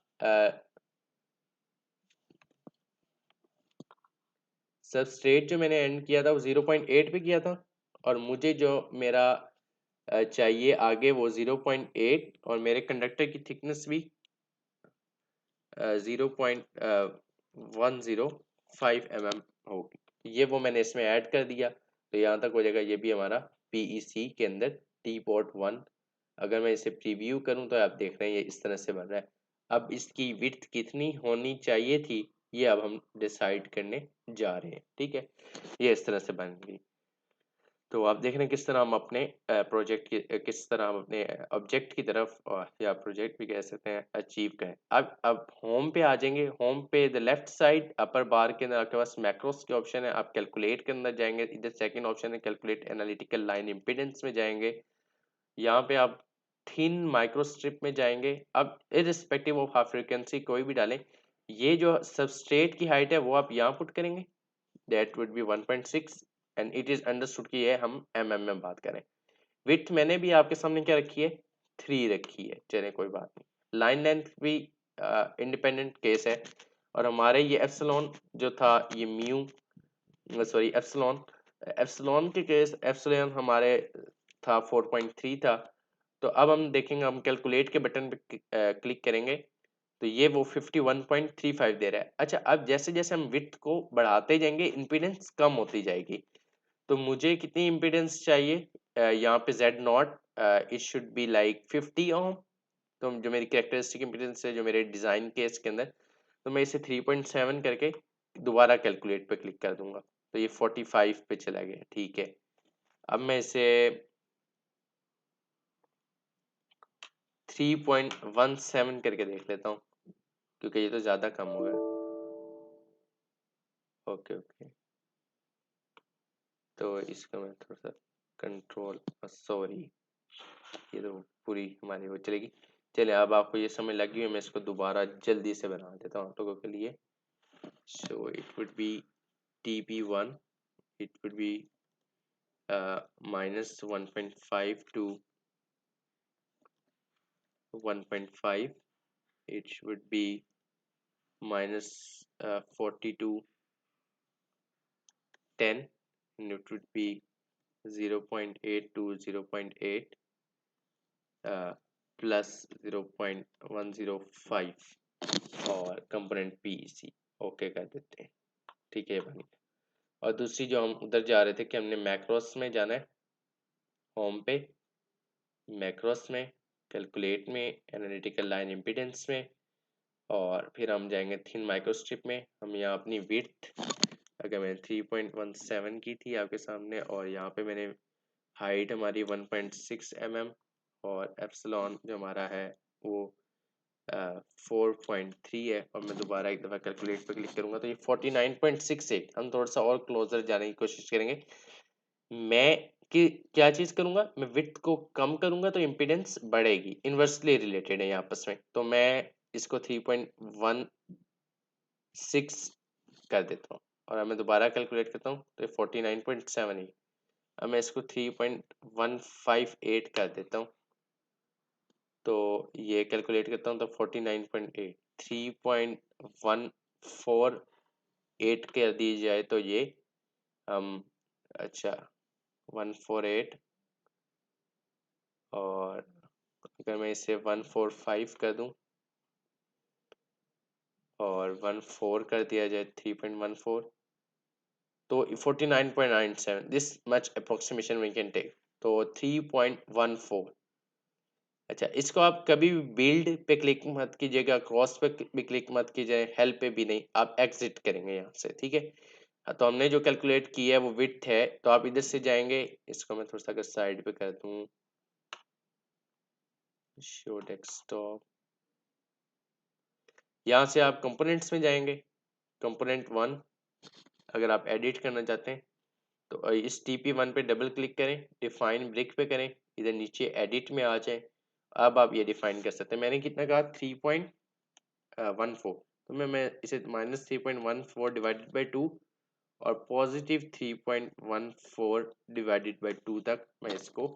सबस्ट्रेट जो मैंने एंड किया था वो 0.8 पे किया था, और मुझे जो मेरा चाहिए आगे वो 0.8, और मेरे कंडक्टर की थिकनेस भी 0.105 mm होगी। ये वो मैंने इसमें ऐड कर दिया, तो यहाँ तक हो जाएगा। ये भी हमारा PEC के अंदर T-Pot1। अगर मैं इसे प्रीव्यू करूँ तो आप देख रहे हैं ये इस तरह से बन रहा है। अब इसकी विड्थ कितनी होनी चाहिए थी, ये अब हम डिसाइड करने जा रहे हैं। ठीक है, ये इस तरह से बन गई। तो आप देख रहे हैं किस तरह हम अपने प्रोजेक्ट की किस तरह हम अपने ऑब्जेक्ट की तरफ, या प्रोजेक्ट भी कह सकते हैं, अचीव करें। अब होम पे आ जाएंगे। होम पे द लेफ्ट साइड अपर बार के अंदर आपके पास मैक्रोस के ऑप्शन है। आप कैलकुलेट के अंदर जाएंगे, इधर सेकंड ऑप्शन है कैलकुलेट एनालिटिकल लाइन इम्पीडेंस में जाएंगे। यहाँ पे आप थिन माइक्रोस्ट्रिप में जाएंगे। अब इरिस्पेक्टिव ऑफ हाफ फ्रीक्वेंसी कोई भी डालें, ये जो सबस्ट्रेट की हाइट है वो आप यहाँ पुट करेंगे, that would be 1.6, and it is understood कि ये हम में बात करें। विड्थ मैंने भी आपके सामने क्या रखी है, 3 रखी है। चले कोई बात नहीं। लाइन लेंथ भी इंडिपेंडेंट केस है, और हमारे ये एप्सिलॉन जो था ये म्यू, सॉरी एप्सिलॉन, एप्सिलॉन के केस एप्सिलॉन हमारे था 4.3 था। तो अब हम देखेंगे, हम कैलकुलेट के बटन पे क्लिक करेंगे, तो ये वो 51.35 दे रहा है। अच्छा, अब जैसे जैसे हम विड्थ को बढ़ाते जाएंगे इम्पीडेंस कम होती जाएगी। तो मुझे कितनी इम्पीडेंस चाहिए, यहाँ पे Z0 it should be like 50 ओम। तो जो मेरी कैरेक्टरिस्टिक इम्पीडेंस है जो मेरे डिज़ाइन केस के अंदर, तो मैं इसे 3.7 करके दोबारा कैलकुलेट पे क्लिक कर दूंगा, तो ये 45 पे चला गया। ठीक है, अब मैं इसे 3.17 करके देख लेता हूँ, क्योंकि ये तो ज़्यादा कम हो गया। ओके ओके, तो इसको मैं थोड़ा सा कंट्रोल, सॉरी, ये तो पूरी हमारी वो चलेगी। चलिए, अब आपको ये समझ लगी है, मैं इसको दोबारा जल्दी से बना देता हूँ आप लोगों के लिए। So it would B TB1, it would B -1.5 to 1.5, it would be -40 to 10, and it would be 0.8 to 0.8 plus 0.105, और कंपोनेंट PEC ओके कर देते हैं। ठीक है, ये बन गया। और दूसरी जो हम उधर जा रहे थे कि हमने मैक्रोस में जाना है, होम पे, मैक्रोस में, कैलकुलेट में, एनालिटिकल लाइन इम्पीडेंस में, और फिर हम जाएंगे थिन माइक्रोस्ट्रिप में। हम यहाँ अपनी विड्थ, अगर मैंने 3.17 की थी आपके सामने, और यहाँ पे मैंने हाइट हमारी 1.6 mm, और एप्सिलॉन जो हमारा है वो 4.3 है, और मैं दोबारा एक दफ़ा कैलकुलेट पे क्लिक करूँगा तो ये 49.68। हम थोड़ा सा और क्लोजर जाने की कोशिश करेंगे। मैं कि क्या चीज़ करूँगा, मैं विड्थ को कम करूँगा तो इम्पीडेंस बढ़ेगी, इन्वर्सली रिलेटेड है ये आपस में। तो मैं इसको 3.16 कर देता हूँ, और अब मैं दोबारा कैलकुलेट करता हूँ तो 49.7 है। अब मैं इसको 3.158 कर देता हूँ, तो ये कैलकुलेट करता हूँ तो 49.8, 3.148 कर दी जाए तो ये हम, अच्छा 148, और अगर मैं इसे 145 कर दूं और 14 कर दिया जाए 3.14, तो 49.97, this much approximation we can take. तो 3.14 अच्छा, इसको आप कभी भी बिल्ड पे क्लिक मत कीजिएगा, क्रॉस पे भी क्लिक मत कीजिए, हेल्प पे भी नहीं, आप एग्जिट करेंगे यहाँ से, ठीक है। हाँ, तो हमने जो कैलकुलेट किया है वो विड्थ है, तो आप इधर से जाएंगे, इसको मैं थोड़ा सा अगर साइड पे कर दूं, शो डेस्कटॉप, यहाँ से आप कंपोनेंट्स में जाएंगे, कंपोनेंट 1 अगर आप एडिट करना चाहते हैं तो इस TP1 पे डबल क्लिक करें, डिफाइन ब्रिक पे करें, इधर नीचे एडिट में आ जाए। अब आप ये डिफाइन कर सकते हैं, मैंने कितना कहा 3.14, तो मैं इसे -3.14 डिवाइडेड बाई 2 और पॉजिटिव 3.14 डिवाइडेड बाई 2 तक मैं इसको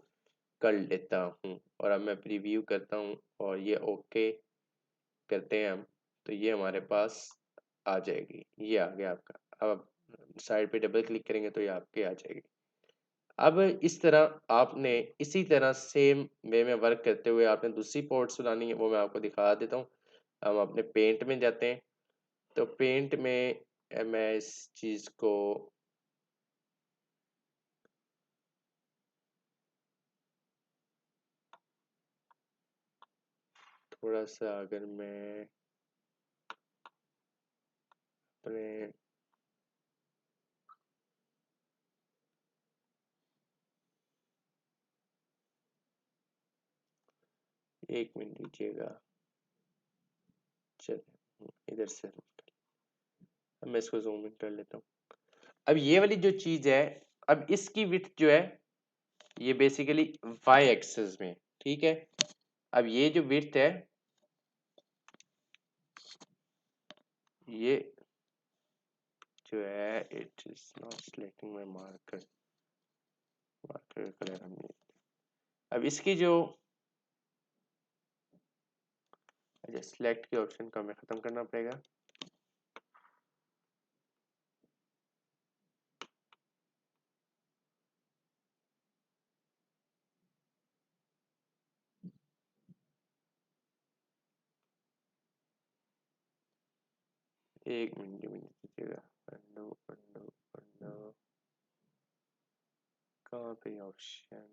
कर लेता हूँ। और अब मैं प्रीव्यू करता हूँ और ये ओके करते हैं हम, तो ये हमारे पास आ जाएगी, ये आ गया आपका। अब साइड पे डबल क्लिक करेंगे तो ये आपके आ जाएगी। अब इस तरह आपने इसी तरह सेम वे में वर्क करते हुए आपने दूसरी पोर्ट्स बनानी है, वो मैं आपको दिखा देता हूँ। हम अपने पेंट में जाते हैं, तो पेंट में मैं इस चीज़ को थोड़ा सा अगर मैं अपने एक मिनट दीजिएगा, चलिए इधर से अब मैं इसको जूम इन कर लेता हूँ। अब ये वाली जो चीज़ है, अब इसकी विड्थ जो है ये बेसिकली वाई एक्सिस में, ठीक है। अब ये जो विड्थ है ये जो है, it is not selecting my marker, marker colour हमने, अब इसकी जो, अच्छा सिलेक्ट के ऑप्शन को हमें खत्म करना पड़ेगा। एक मिनट दीजिएगा, अंडो अंडो अंडो, कहाँ पे ऑप्शन,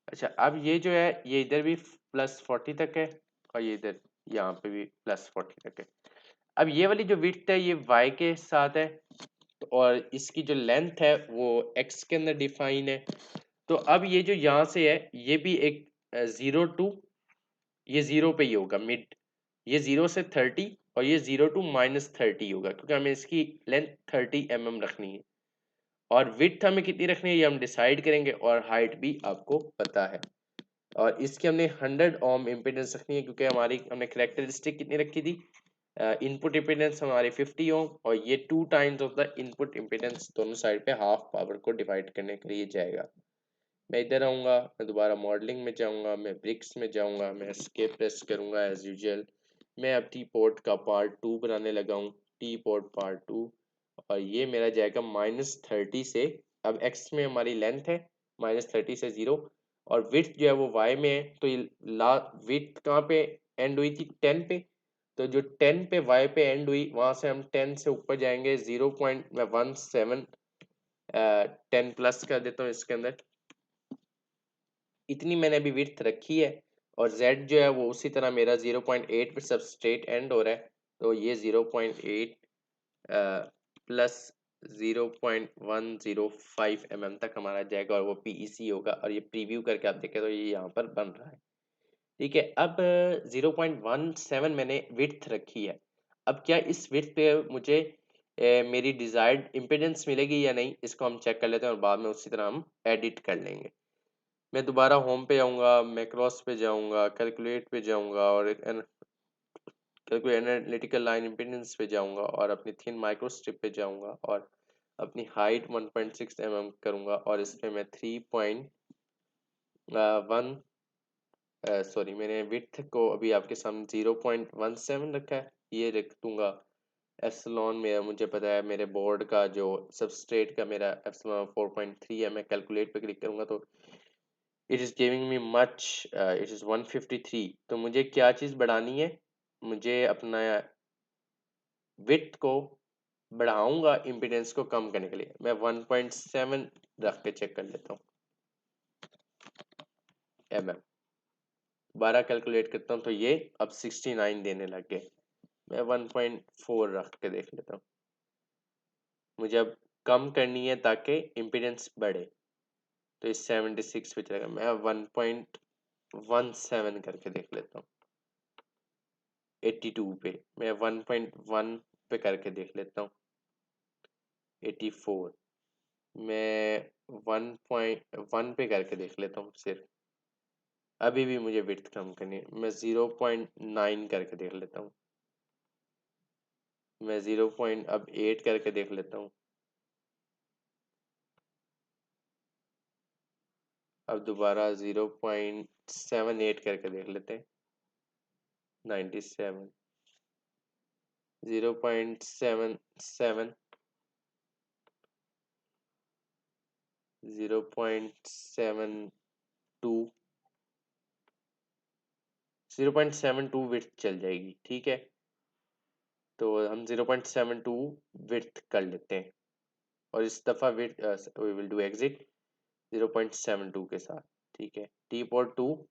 अच्छा अब ये जो है ये इधर भी +40 तक है और ये इधर यहाँ पे भी +40 तक है। अब ये वाली जो विड्थ है ये y के साथ है, तो और इसकी जो लेंथ है वो x के अंदर डिफाइन है। तो अब ये जो यहाँ से है ये भी एक 0 to, ये 0 पे ही होगा मिड, ये 0 से 30 और ये 0 to -30 होगा, क्योंकि हमें इसकी लेंथ 30 mm रखनी है और विड्थ हमें कितनी रखनी है ये हम डिसाइड करेंगे, और हाइट भी आपको पता है। और इसकी हमने 100 ओम इम्पीडेंस रखनी है, क्योंकि हमारी हमने करेक्टरिस्टिक कितनी रखी थी, इनपुट इम्पीडेंस हमारी 50 ओम, और ये 2 times of the input impedance दोनों साइड पे हाफ पावर को डिवाइड करने के लिए जाएगा। मैं इधर आऊँगा, मैं दोबारा मॉडलिंग में जाऊँगा, मैं ब्रिक्स में जाऊँगा, मैं एस्केप प्रेस करूँगा एज यूजुअल। मैं अब टी पोर्ट का पार्ट 2 बनाने लगा हूँ, टी पोर्ट पार्ट 2, और ये मेरा जाएगा -30 से, अब एक्स में हमारी लेंथ है -30 से 0, और विड्थ जो है वो वाई में है, तो ये ला विड्थ कहाँ पे एंड हुई थी 10 पे, तो जो 10 पे वाई पे एंड हुई वहाँ से हम 10 से ऊपर जाएंगे 0.17, 10 प्लस कर देता हूँ इसके अंदर, इतनी मैंने अभी विड्थ रखी है। और z जो है वो उसी तरह मेरा 0.8 पे सबस्ट्रेट एंड हो रहा है, तो ये 0.8 प्लस 0.105 mm तक हमारा जाएगा और वो PEC होगा, और ये प्रीव्यू करके आप देखें तो ये यहाँ पर बन रहा है, ठीक है। अब 0.17 मैंने विड्थ रखी है। अब क्या इस विड्थ पे मुझे मेरी डिजायर्ड इम्पिडेंस मिलेगी या नहीं, इसको हम चेक कर लेते हैं और बाद में उसी तरह हम एडिट कर लेंगे। मैं दोबारा होम पे आऊँगा, मैक्रोस पे जाऊँगा, कैलकुलेट पे जाऊँगा और कैलकुलेट एनालिटिकल लाइन इम्पीडेंस पे जाऊँगा और अपनी थिन माइक्रो स्ट्रिप पे जाऊँगा और अपनी हाइट 1.6 mm करूँगा, और इस पे मैं 3.1 सॉरी मैंने विड्थ को अभी आपके सामने 0.17 रखा है, ये रख दूंगा। एप्सिलॉन मेरा मुझे पता है, मेरे बोर्ड का जो सबस्ट्रेट का मेरा एप्सिलॉन 4.3 है, मैं कैलकुलेट पे क्लिक करूंगा तो it is giving me much, it is 153। तो मुझे क्या चीज़ बढ़ानी है, मुझे अपना विड्थ को बढ़ाऊंगा इम्पीडेंस को कम करने के लिए। मैं 1.7 रख के चेक कर लेता हूँ mm। 12 कैलकुलेट करता हूँ तो ये अब 69 देने लग गए। मैं 1.4 रख के देख लेता हूँ। मुझे अब कम करनी है ताकि इम्पीडेंस बढ़े, तो इस 76 पे चलेगा। मैं 1.17 करके देख लेता हूँ 82 पे। मैं 1.1 पे करके देख लेता हूँ 84। मैं 1.1 पे करके देख लेता हूँ सिर्फ। अभी भी मुझे विड्थ कम करनी है। मैं 0.9 करके देख लेता हूँ। मैं 0.8 करके देख लेता हूँ। अब दोबारा 0.78 करके देख लेते हैं 97। 0.77, 0.72, 0.72 विड्थ चल जाएगी, ठीक है। तो हम 0.72 विड्थ कर लेते हैं और इस दफ़ा width we will do exit 0.72 के साथ, ठीक है। T port 2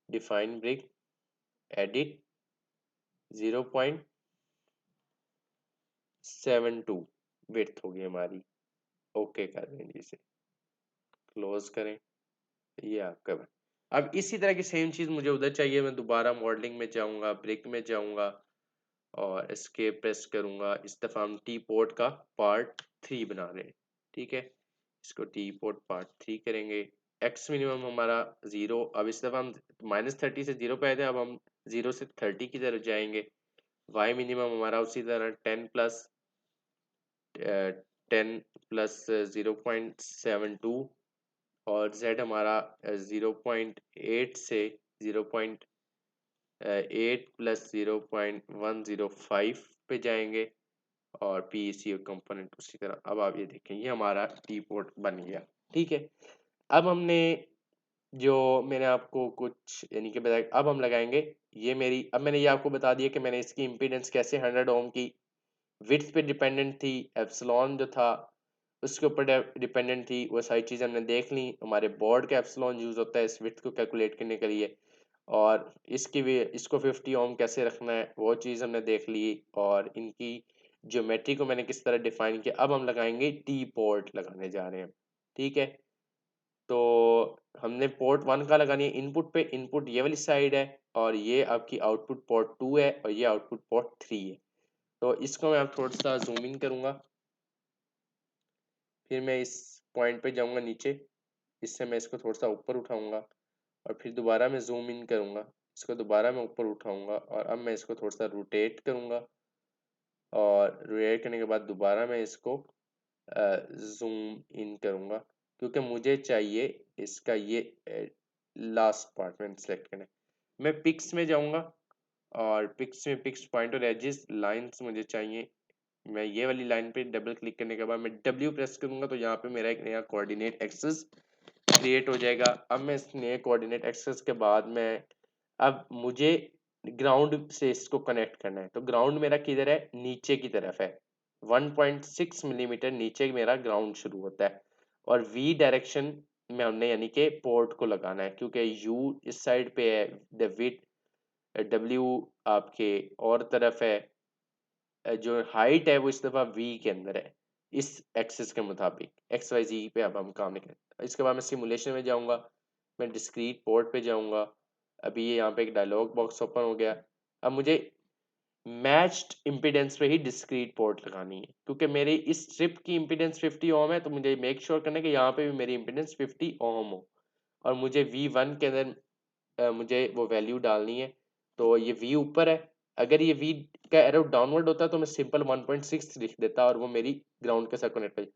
define brick edit 0.72 width होगी हमारी। ओके कर दें जी, इसे क्लोज करें। ये आपका अब इसी तरह की सेम चीज़ मुझे उधर चाहिए। मैं दोबारा मॉडलिंग में जाऊंगा, ब्रिक में जाऊंगा और एस्केप प्रेस करूंगा। इस दफ़ा हम टी पोर्ट का पार्ट 3 बना रहे हैं, ठीक है। इसको टी पोर्ट पार्ट 3 करेंगे। एक्स मिनिमम हमारा 0। अब इस दफ़ा हम -30 से 0 पे आए थे, अब हम 0 से 30 की तरफ जाएंगे। वाई मिनिमम हमारा उसी तरह 10 प्लस 0.72 और z हमारा 0.8 से 0.8 प्लस 0.105 पे जाएंगे और पी सी कंपोनेंट उसी तरह। अब आप ये देखें, ये हमारा टी पोर्ट बन गया, ठीक है। अब हमने जो मैंने आपको कुछ यानी कि बताया, अब हम लगाएंगे ये मेरी। अब मैंने ये आपको बता दिया कि मैंने इसकी इम्पीडेंस कैसे 100 ओम की विड्थ पे डिपेंडेंट थी, एप्सिलॉन जो था उसके ऊपर डिपेंडेंट थी। वो सारी चीज़ें हमने देख ली। हमारे बोर्ड का एप्सिलॉन यूज़ होता है इस विड्थ को कैलकुलेट करने के लिए, और इसकी भी इसको 50 ओम कैसे रखना है वो चीज़ हमने देख ली, और इनकी ज्योमेट्री को मैंने किस तरह डिफाइन किया। अब हम लगाएंगे टी पोर्ट लगाने जा रहे हैं, ठीक है। तो हमने पोर्ट 1 का लगानी है इनपुट पे। इनपुट ये वाली साइड है और ये आपकी आउटपुट पोर्ट 2 है और ये आउटपुट पोर्ट 3 है। तो इसको मैं अब थोड़ा सा जूम इन करूंगा, फिर मैं इस पॉइंट पे जाऊंगा नीचे, इससे मैं इसको थोड़ा सा ऊपर उठाऊंगा और फिर दोबारा मैं जूम इन करूंगा, इसको दोबारा मैं ऊपर उठाऊंगा और अब मैं इसको थोड़ा सा रोटेट करूंगा और रोटेट करने के बाद दोबारा मैं इसको जूम इन करूंगा, क्योंकि मुझे चाहिए इसका ये लास्ट पार्ट मैंने सेलेक्ट करना है। मैं पिक्स में जाऊंगा और पिक्स में पिक्स पॉइंट और एजेस लाइंस मुझे चाहिए। मैं ये वाली लाइन पे डबल क्लिक करने के बाद मैं W प्रेस करूंगा तो यहाँ पे मेरा एक नया कोऑर्डिनेट एक्सेस क्रिएट हो जाएगा। अब मैं इस नए कोऑर्डिनेट एक्सेस के बाद मैं अब मुझे ग्राउंड से इसको कनेक्ट करना है। तो ग्राउंड मेरा किधर है, नीचे की तरफ है। 1.6 मिलीमीटर नीचे मेरा ग्राउंड शुरू होता है और V डायरेक्शन में हमने यानी कि पोर्ट को लगाना है, क्योंकि U इस साइड पे है, W आपके और तरफ है, जो हाइट है वो इस दफ़ा V के अंदर है इस एक्सिस के मुताबिक। XYZ पे अब हम काम नहीं करें। इसके बाद मैं सिमुलेशन में जाऊंगा, मैं डिस्क्रीट पोर्ट पे जाऊंगा। अभी ये यहाँ पे एक डायलॉग बॉक्स ओपन हो गया। अब मुझे मैच्ड इम्पीडेंस पे ही डिस्क्रीट पोर्ट लगानी है, क्योंकि मेरी इस स्ट्रिप की इम्पीडेंस 50 ओम है, तो मुझे मेक श्योर करना है कि यहाँ पे भी मेरी इम्पीडेंस 50 ओम हो और मुझे V1 के अंदर मुझे वो वैल्यू डालनी है। तो ये V ऊपर है, अगर ये V का एरो डाउनवर्ड होता तो मैं सिंपल 1.6 लिख देता और वो मेरी ग्राउंड के साथ कनेक्ट हो।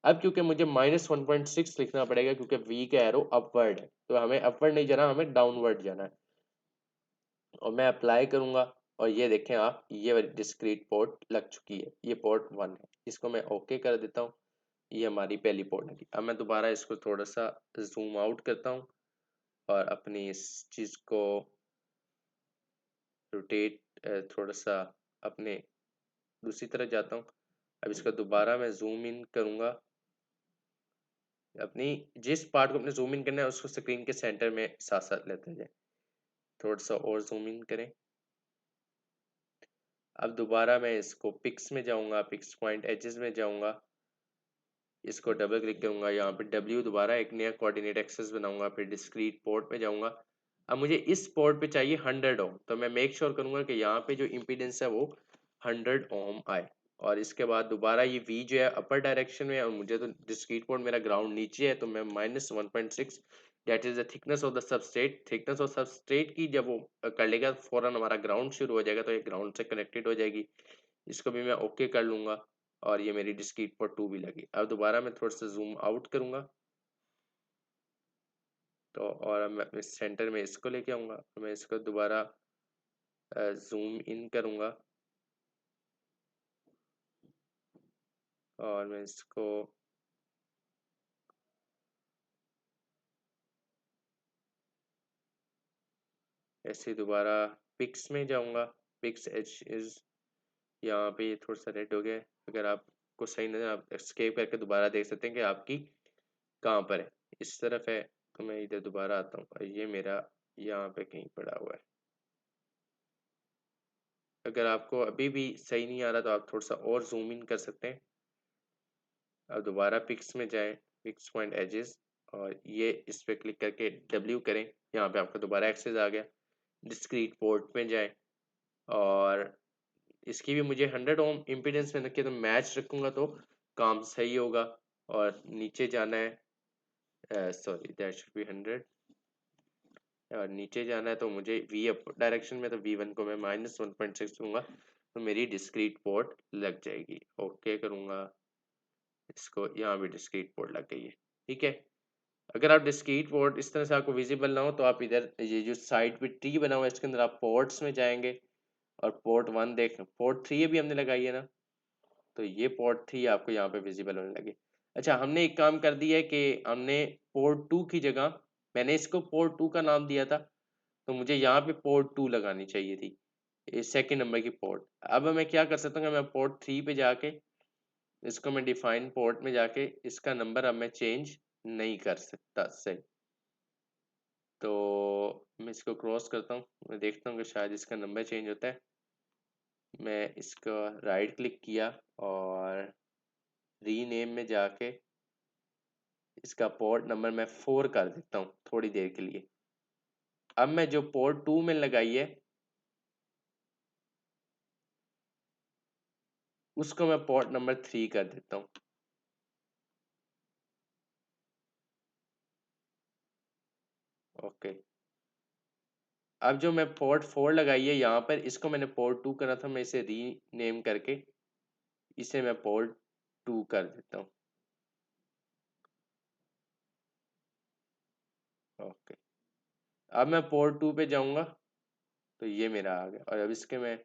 अब क्योंकि मुझे -1.6 लिखना पड़ेगा क्योंकि V का एरो अपवर्ड है, तो हमें अपवर्ड नहीं जाना, हमें डाउनवर्ड जाना है। और मैं अप्लाई करूंगा और ये देखें आप, ये वाली डिस्क्रीट पोर्ट लग चुकी है, ये पोर्ट 1 है। इसको मैं ओके कर देता हूँ। ये हमारी पहली पोर्ट लगी। अब मैं दोबारा इसको थोड़ा सा जूम आउट करता हूँ और अपनी इस चीज़ को रोटेट थोड़ा सा अपने दूसरी तरफ जाता हूँ। अब इसका दोबारा मैं जूम इन करूँगा। अपनी जिस पार्ट को अपने जूम इन करना है उसको स्क्रीन के सेंटर में साथ साथ लेते जाए। थोड़ा सा और जूम इन करें। अब दोबारा मैं इसको पिक्स में जाऊँगा, पिक्स पॉइंट एजेस में जाऊँगा, इसको डबल क्लिक करूँगा, यहाँ पे W दोबारा एक नया कोऑर्डिनेट एक्सेस बनाऊँगा, फिर डिस्क्रीट पोर्ट में जाऊँगा। अब मुझे इस पोर्ट पे चाहिए 100 ओम, तो मैं मेक श्योर करूँगा कि यहाँ पे जो इम्पीडेंस है वो 100 ओम आए। और इसके बाद दोबारा ये V जो है अपर डायरेक्शन में है और मुझे तो डिस्क्रीट पोर्ट मेरा ग्राउंड नीचे है, तो मैं -1.6 that is the thickness of the substrate. Thickness of substrate की जब वो कर लेगा फौरन हमारा ग्राउंड शुरू हो जाएगा, तो ये ग्राउंड से कनेक्टेड हो जाएगी। इसको भी मैं ओके कर लूँगा और ये मेरी डिस्क्रीट पोर्ट 2 भी लगी। अब दोबारा मैं थोड़ा सा जूम आउट करूँगा, तो और अब मैं अपने सेंटर में इसको लेके आऊँगा। मैं इसको दोबारा जूम इन करूँगा और मैं इसको ऐसे दोबारा पिक्स में जाऊँगा। पिक्स एच इज यहाँ पे ये थोड़ा सा रेड हो गया है। अगर आपको सही नजर, आप एस्केप करके दोबारा देख सकते हैं कि आपकी कहाँ पर है। इस तरफ है, तो मैं इधर दोबारा आता हूँ और ये मेरा यहाँ पे कहीं पड़ा हुआ है। अगर आपको अभी भी सही नहीं आ रहा तो आप थोड़ा सा और जूम इन कर सकते हैं। अब दोबारा पिक्स में जाएं, पिक्स पॉइंट एजेस, और ये इस पे क्लिक करके W करें। यहाँ पे आपका दोबारा एक्सेस आ गया। डिस्क्रीट पोर्ट में जाएं और इसकी भी मुझे 100 ओम इम्पीडेंस में रखी है, तो मैच रखूँगा तो काम सही होगा। और नीचे जाना है, सॉरी दैट शुड बी 100, और नीचे जाना है तो मुझे V अप डायरेक्शन में, तो V1 को मैं -1.6 दूंगा, तो मेरी डिस्क्रीट पोर्ट लग जाएगी। ओके करूँगा इसको, यहाँ भी डिस्क्रीट पोर्ट लग गई है। ठीक है। अगर आप डिस्क्रीट पोर्ट इस तरह से आपको विजिबल ना हो, तो आप इधर ये जो साइड पे ट्री बना हुआ है इसके अंदर आप पोर्ट्स में जाएंगे और पोर्ट 1 देख, पोर्ट 3 भी हमने लगाई है ना, तो ये पोर्ट 3 आपको यहाँ पे विजिबल होने लगे। अच्छा, हमने एक काम कर दिया है कि हमने पोर्ट 2 की जगह, मैंने इसको पोर्ट 2 का नाम दिया था, तो मुझे यहाँ पे पोर्ट 2 लगानी चाहिए थी, सेकंड नंबर की पोर्ट। अब मैं क्या कर सकता हूँ, मैं पोर्ट 3 पे जाके इसको मैं डिफाइन पोर्ट में जाके इसका नंबर अब मैं चेंज नहीं कर सकता। सही, तो मैं इसको क्रॉस करता हूँ, मैं देखता हूँ कि शायद इसका नंबर चेंज होता है। मैं इसका राइट क्लिक किया और रीनेम में जाके इसका पोर्ट नंबर मैं 4 कर देता हूँ थोड़ी देर के लिए। अब मैं जो पोर्ट 2 में लगाई है उसको मैं पोर्ट नंबर 3 कर देता हूँ। ओके, अब जो मैं पोर्ट 4 लगाई है यहाँ पर, इसको मैंने पोर्ट 2 करा था, मैं इसे रीनेम करके इसे मैं पोर्ट 2 कर देता हूँ। ओके, अब मैं पोर्ट 2 पे जाऊँगा तो ये मेरा आ गया, और अब इसके मैं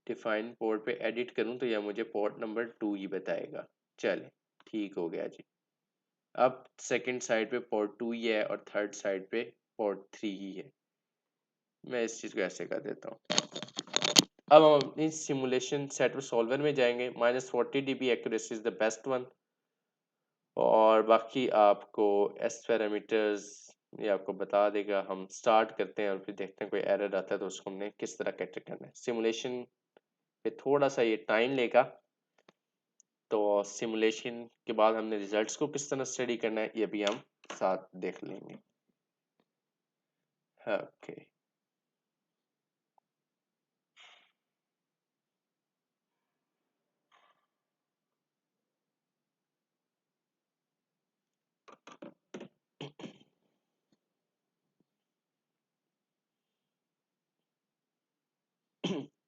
डिफाइन पोर्ट पे एडिट करूँ तो यह मुझे पोर्ट नंबर 2 ही बताएगा। चले, ठीक हो गया जी। अब सेकंड साइड पे पोर्ट 2 ही है और थर्ड साइड पे पोर्ट 3 ही है। मैं इस चीज़ को ऐसे कर देता हूँ। अब हम अपनी सिमुलेशन सेटअप सॉल्वर में जाएंगे। -40 dB accuracy is the best one, और बाकी आपको एस पैरामीटर्स ये आपको बता देगा। हम स्टार्ट करते हैं और फिर देखते हैं कोई एरर आता है तो उसको हमने किस तरह कैटर करना है। सिमुलेशन पे थोड़ा सा ये टाइम लेगा, तो सिमुलेशन के बाद हमने रिजल्ट्स को किस तरह स्टडी करना है ये भी हम साथ देख लेंगे। Okay,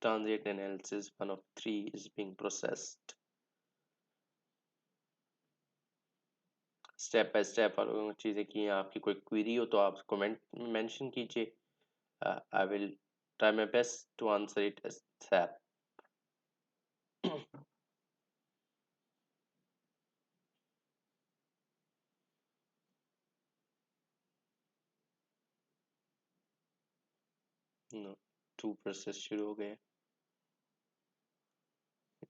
transit analysis 1 of 3 is being processed। Step by step और चीज़ें की हैं। आपकी कोई क्वेरी हो तो आप कमेंट में मेंशन कीजिए। I will try my best to answer it ASAP. No, 2 process शुरू हो गए।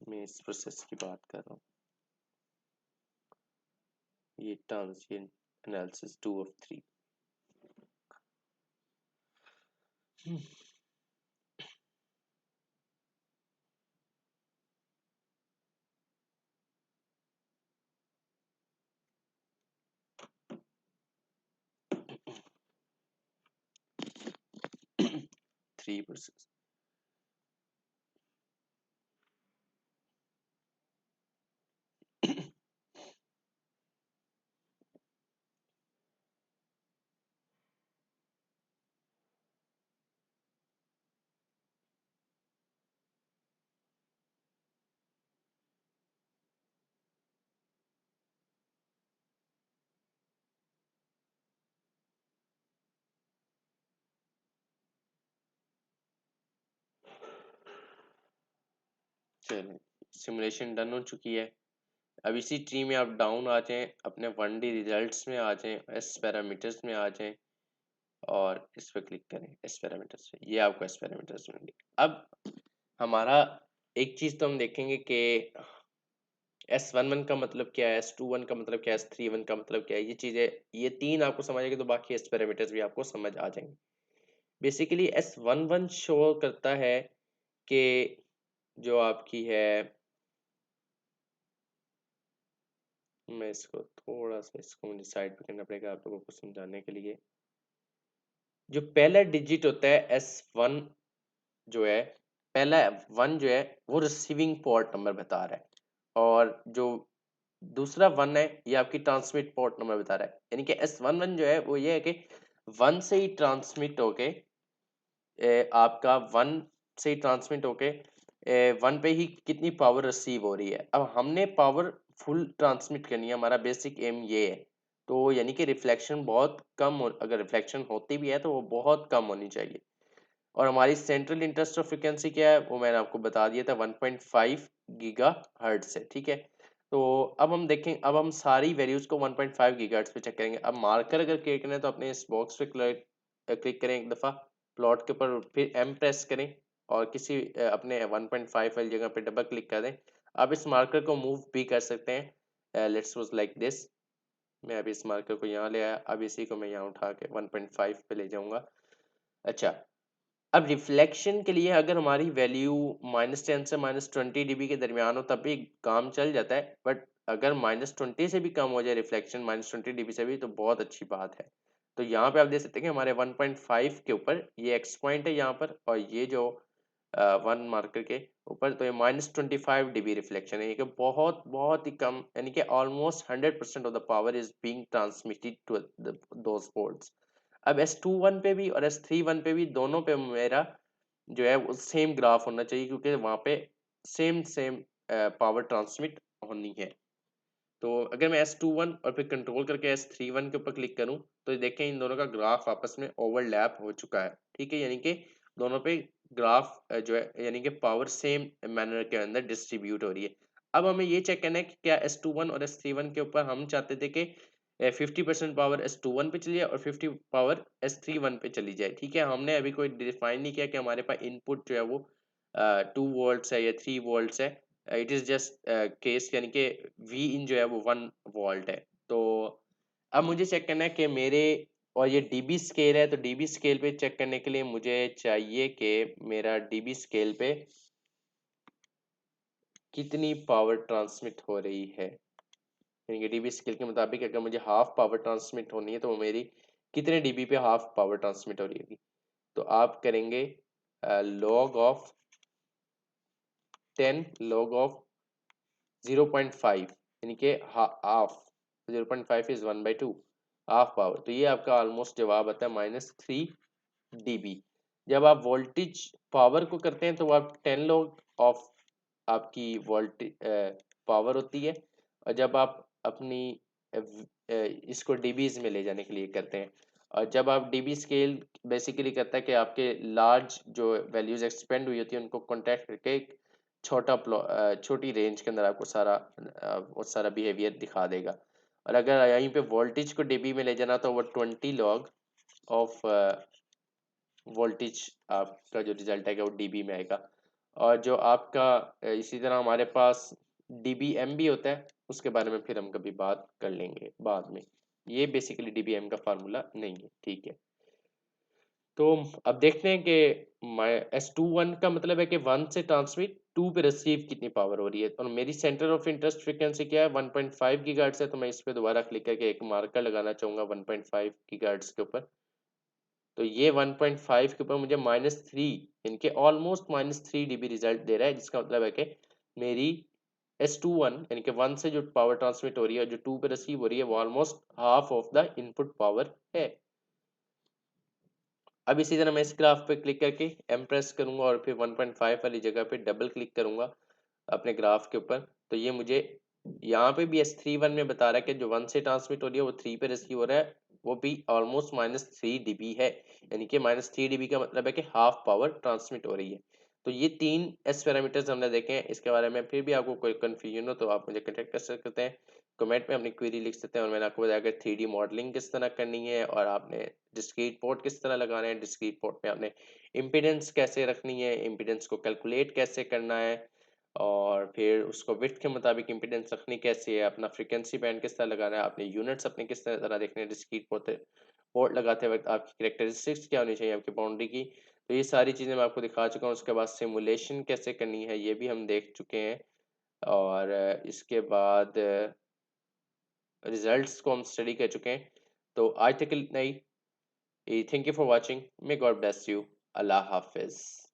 मैं इस प्रोसेस की बात कर रहा हूँ, ये ट्रांजिएंट एनालिसिस 2 of 3। 3 प्रोसेस। चलिए, सिमुलेशन डन हो चुकी है। अब इसी ट्री में आप डाउन आ जाएं, अपने 1D रिजल्ट्स में आ जाएं, एस पैरामीटर्स में आ जाएं और इस पर क्लिक करें एस पैरामीटर्स पे। ये आपको एस पैरामीटर्स मिलेंगे। अब हमारा एक चीज़ तो हम देखेंगे कि S11 का मतलब क्या है, S21 का मतलब क्या है, S31 का मतलब क्या है। ये चीज़ें, ये तीन आपको समझ आएगी तो बाकी एस पैरामीटर्स भी आपको समझ आ जाएंगे। बेसिकली S11 शो करता है कि जो आपकी है, मैं इसको थोड़ा सा, इसको मुझे साइड पे करना पड़ेगा आप लोगों को समझाने के लिए। जो पहला डिजिट होता है S1 जो है, पहला 1 जो है वो रिसीविंग पोर्ट नंबर बता रहा है, और जो दूसरा 1 है ये आपकी ट्रांसमिट पोर्ट नंबर बता रहा है। यानी कि S11 जो है वो ये है कि 1 से ही ट्रांसमिट होके आपका 1 से ही ट्रांसमिट होके 1 पे ही कितनी पावर रिसीव हो रही है। अब हमने पावर फुल ट्रांसमिट करनी है, हमारा बेसिक एम ये है। तो यानी कि रिफ्लेक्शन बहुत कम हो, अगर रिफ्लेक्शन होती भी है तो वो बहुत कम होनी चाहिए। और हमारी सेंट्रल इंटरेस्ट ऑफ फ्रिक्वेंसी क्या है वो मैंने आपको बता दिया था, 1.5 गीगा हर्ट्ज से। ठीक है, तो अब हम देखें, अब हम सारी वैल्यूज को 1.5 गीगा हर्ट्ज पे चेक करेंगे। अब मार्कर अगर क्लिक करें तो अपने इस बॉक्स पे क्लिक करें एक दफ़ा, प्लॉट के ऊपर फिर एम प्रेस करें और किसी अपने 1.5 वाली जगह पे डबल क्लिक कर दें। आप इस मार्कर को मूव भी कर सकते हैं, लेट्स सपोज लाइक दिस। मैं अभी इस मार्कर को यहाँ ले आया, अब इसी को मैं यहाँ उठा के 1.5 पे ले जाऊंगा। अच्छा, अब रिफ्लेक्शन के लिए अगर हमारी वैल्यू -10 से -20 dB के दरमियान हो तब भी काम चल जाता है, बट अगर -20 से भी कम हो जाए रिफ्लेक्शन, -20 dB से भी, तो बहुत अच्छी बात है। तो यहाँ पे आप देख सकते हैं कि हमारे 1.5 के ऊपर ये एक्स पॉइंट है यहाँ पर, और ये जो 1 मार्कर के ऊपर, तो ये -25 dB रिफ्लेक्शन है। ये कि बहुत बहुत ही कम, यानी कि almost 100% of the power is being transmitted to those ports. अब S21 पे भी और S31 पे भी, दोनों पे मेरा जो है वो सेम ग्राफ होना चाहिए, क्योंकि वहाँ पे सेम सेम पावर ट्रांसमिट होनी है। तो अगर मैं S21 और फिर कंट्रोल करके S31 के ऊपर क्लिक करूं तो देखें इन दोनों का ग्राफ आपस में ओवरलैप हो चुका है। ठीक है, यानी कि दोनों पे ग्राफ जो है, यानी कि पावर सेम मैनर के अंदर डिस्ट्रीब्यूट हो रही है। अब हमें ये चेक करना है कि क्या S21 और S31 के ऊपर हम चाहते थे कि 50% पावर S21 पे चली जाए और 50 पावर S31 पे चली जाए। ठीक है, हमने अभी कोई डिफाइन नहीं किया कि हमारे पास इनपुट जो है वो 2 वोल्ट्स है या 3 वोल्ट्स है। इट इज जस्ट केस, यानी कि वी इन जो है वो 1 वोल्ट है। तो अब मुझे चेक करना है कि मेरे, और ये डीबी स्केल है, तो डीबी स्केल पे चेक करने के लिए मुझे चाहिए कि मेरा डीबी स्केल पे कितनी पावर ट्रांसमिट हो रही है। यानी कि डीबी स्केल के मुताबिक अगर मुझे हाफ पावर ट्रांसमिट होनी है तो वो मेरी कितने डीबी पे हाफ पावर ट्रांसमिट हो रही होगी। तो आप करेंगे लॉग ऑफ 10 log of 0.5, यानी कि हाफ, 0.5 इज 1/2, हाफ पावर। तो ये आपका ऑलमोस्ट जवाब आता है -3 dB। जब आप वोल्टेज पावर को करते हैं तो वो आप 10 log ऑफ आपकी वोल्टेज पावर होती है, और जब आप अपनी इसको डीबीज में ले जाने के लिए करते हैं, और जब आप डीबी स्केल बेसिकली करता है कि आपके लार्ज जो वैल्यूज एक्सपेंड हुई होती है उनको कॉन्टैक्ट करके एक छोटी रेंज के अंदर आपको सारा वो सारा बिहेवियर दिखा देगा। और अगर यहीं पे वोल्टेज को डीबी में ले जाना तो वो 20 log ऑफ वोल्टेज आपका जो रिजल्ट आएगा वो डीबी में आएगा। और जो आपका इसी तरह हमारे पास डीबीएम भी होता है, उसके बारे में फिर हम कभी बात कर लेंगे बाद में। ये बेसिकली डीबीएम का फार्मूला नहीं है, ठीक है। तो अब देखते हैं कि S21 का मतलब है कि 1 से ट्रांसमिट 2 पे रिसीव कितनी पावर हो रही है। और मेरी सेंटर ऑफ इंटरेस्ट फ्रीक्वेंसी क्या है, 1.5 गीगाहर्ट्ज़ है। तो मैं इस पे दोबारा क्लिक करके एक मार्कर लगाना चाहूँगा 1.5 गीगाहर्ट्ज़ के ऊपर। तो ये 1.5 के ऊपर मुझे -3 इनके ऑलमोस्ट -3 डीबी रिजल्ट दे रहा है, जिसका मतलब है कि मेरी S21 यानी कि 1 से जो पावर ट्रांसमिट हो रही है और जो 2 पे रिसीव हो रही है वो almost half of the input power है। अब इसी तरह मैं इस ग्राफ पे क्लिक करके एम प्रेस करूंगा और फिर 1.5 वाली जगह पे डबल क्लिक करूंगा अपने ग्राफ के ऊपर। तो ये मुझे यहाँ पे भी S31 में बता रहा है कि जो 1 से ट्रांसमिट हो रही है वो 3 पे रिसीव हो रहा है, वो भी ऑलमोस्ट -3 dB है। यानी कि -3 dB का मतलब है कि हाफ पावर ट्रांसमिट हो रही है। तो ये 3 एस पैरामीटर्स हमने देखे हैं। इसके बारे में फिर भी आपको कोई कन्फ्यूजन हो तो आप मुझे कॉन्टेक्ट कर सकते हैं, कमेंट में अपनी क्वेरी लिख सकते हैं। और मैंने आपको बताया कि 3D मॉडलिंग किस तरह करनी है और आपने डिस्क्रीट पोर्ट किस तरह लगाना है, डिस्क्रीट पोर्ट में आपने इम्पीडेंस कैसे रखनी है, इम्पीडेंस को कैलकुलेट कैसे करना है, और फिर उसको विड्थ के मुताबिक इम्पीडेंस रखनी कैसे है, अपना फ्रीक्वेंसी बैंड किस तरह लगाना है, अपने यूनिट्स अपने किस तरह देखने हैं, डिस्क्रीट पोर्ट पोर्ट लगाते वक्त आपकी कैरेक्टरिस्टिक्स क्या होनी चाहिए आपकी बाउंड्री की। तो ये सारी चीज़ें मैं आपको दिखा चुका हूँ। उसके बाद सिमुलेशन कैसे करनी है ये भी हम देख चुके हैं। और इसके बाद रिजल्ट्स को हम स्टडी कर चुके हैं। तो आज तक के लिए इतना ही। Thank you for watching. May God bless you. अल्लाह हाफिज़।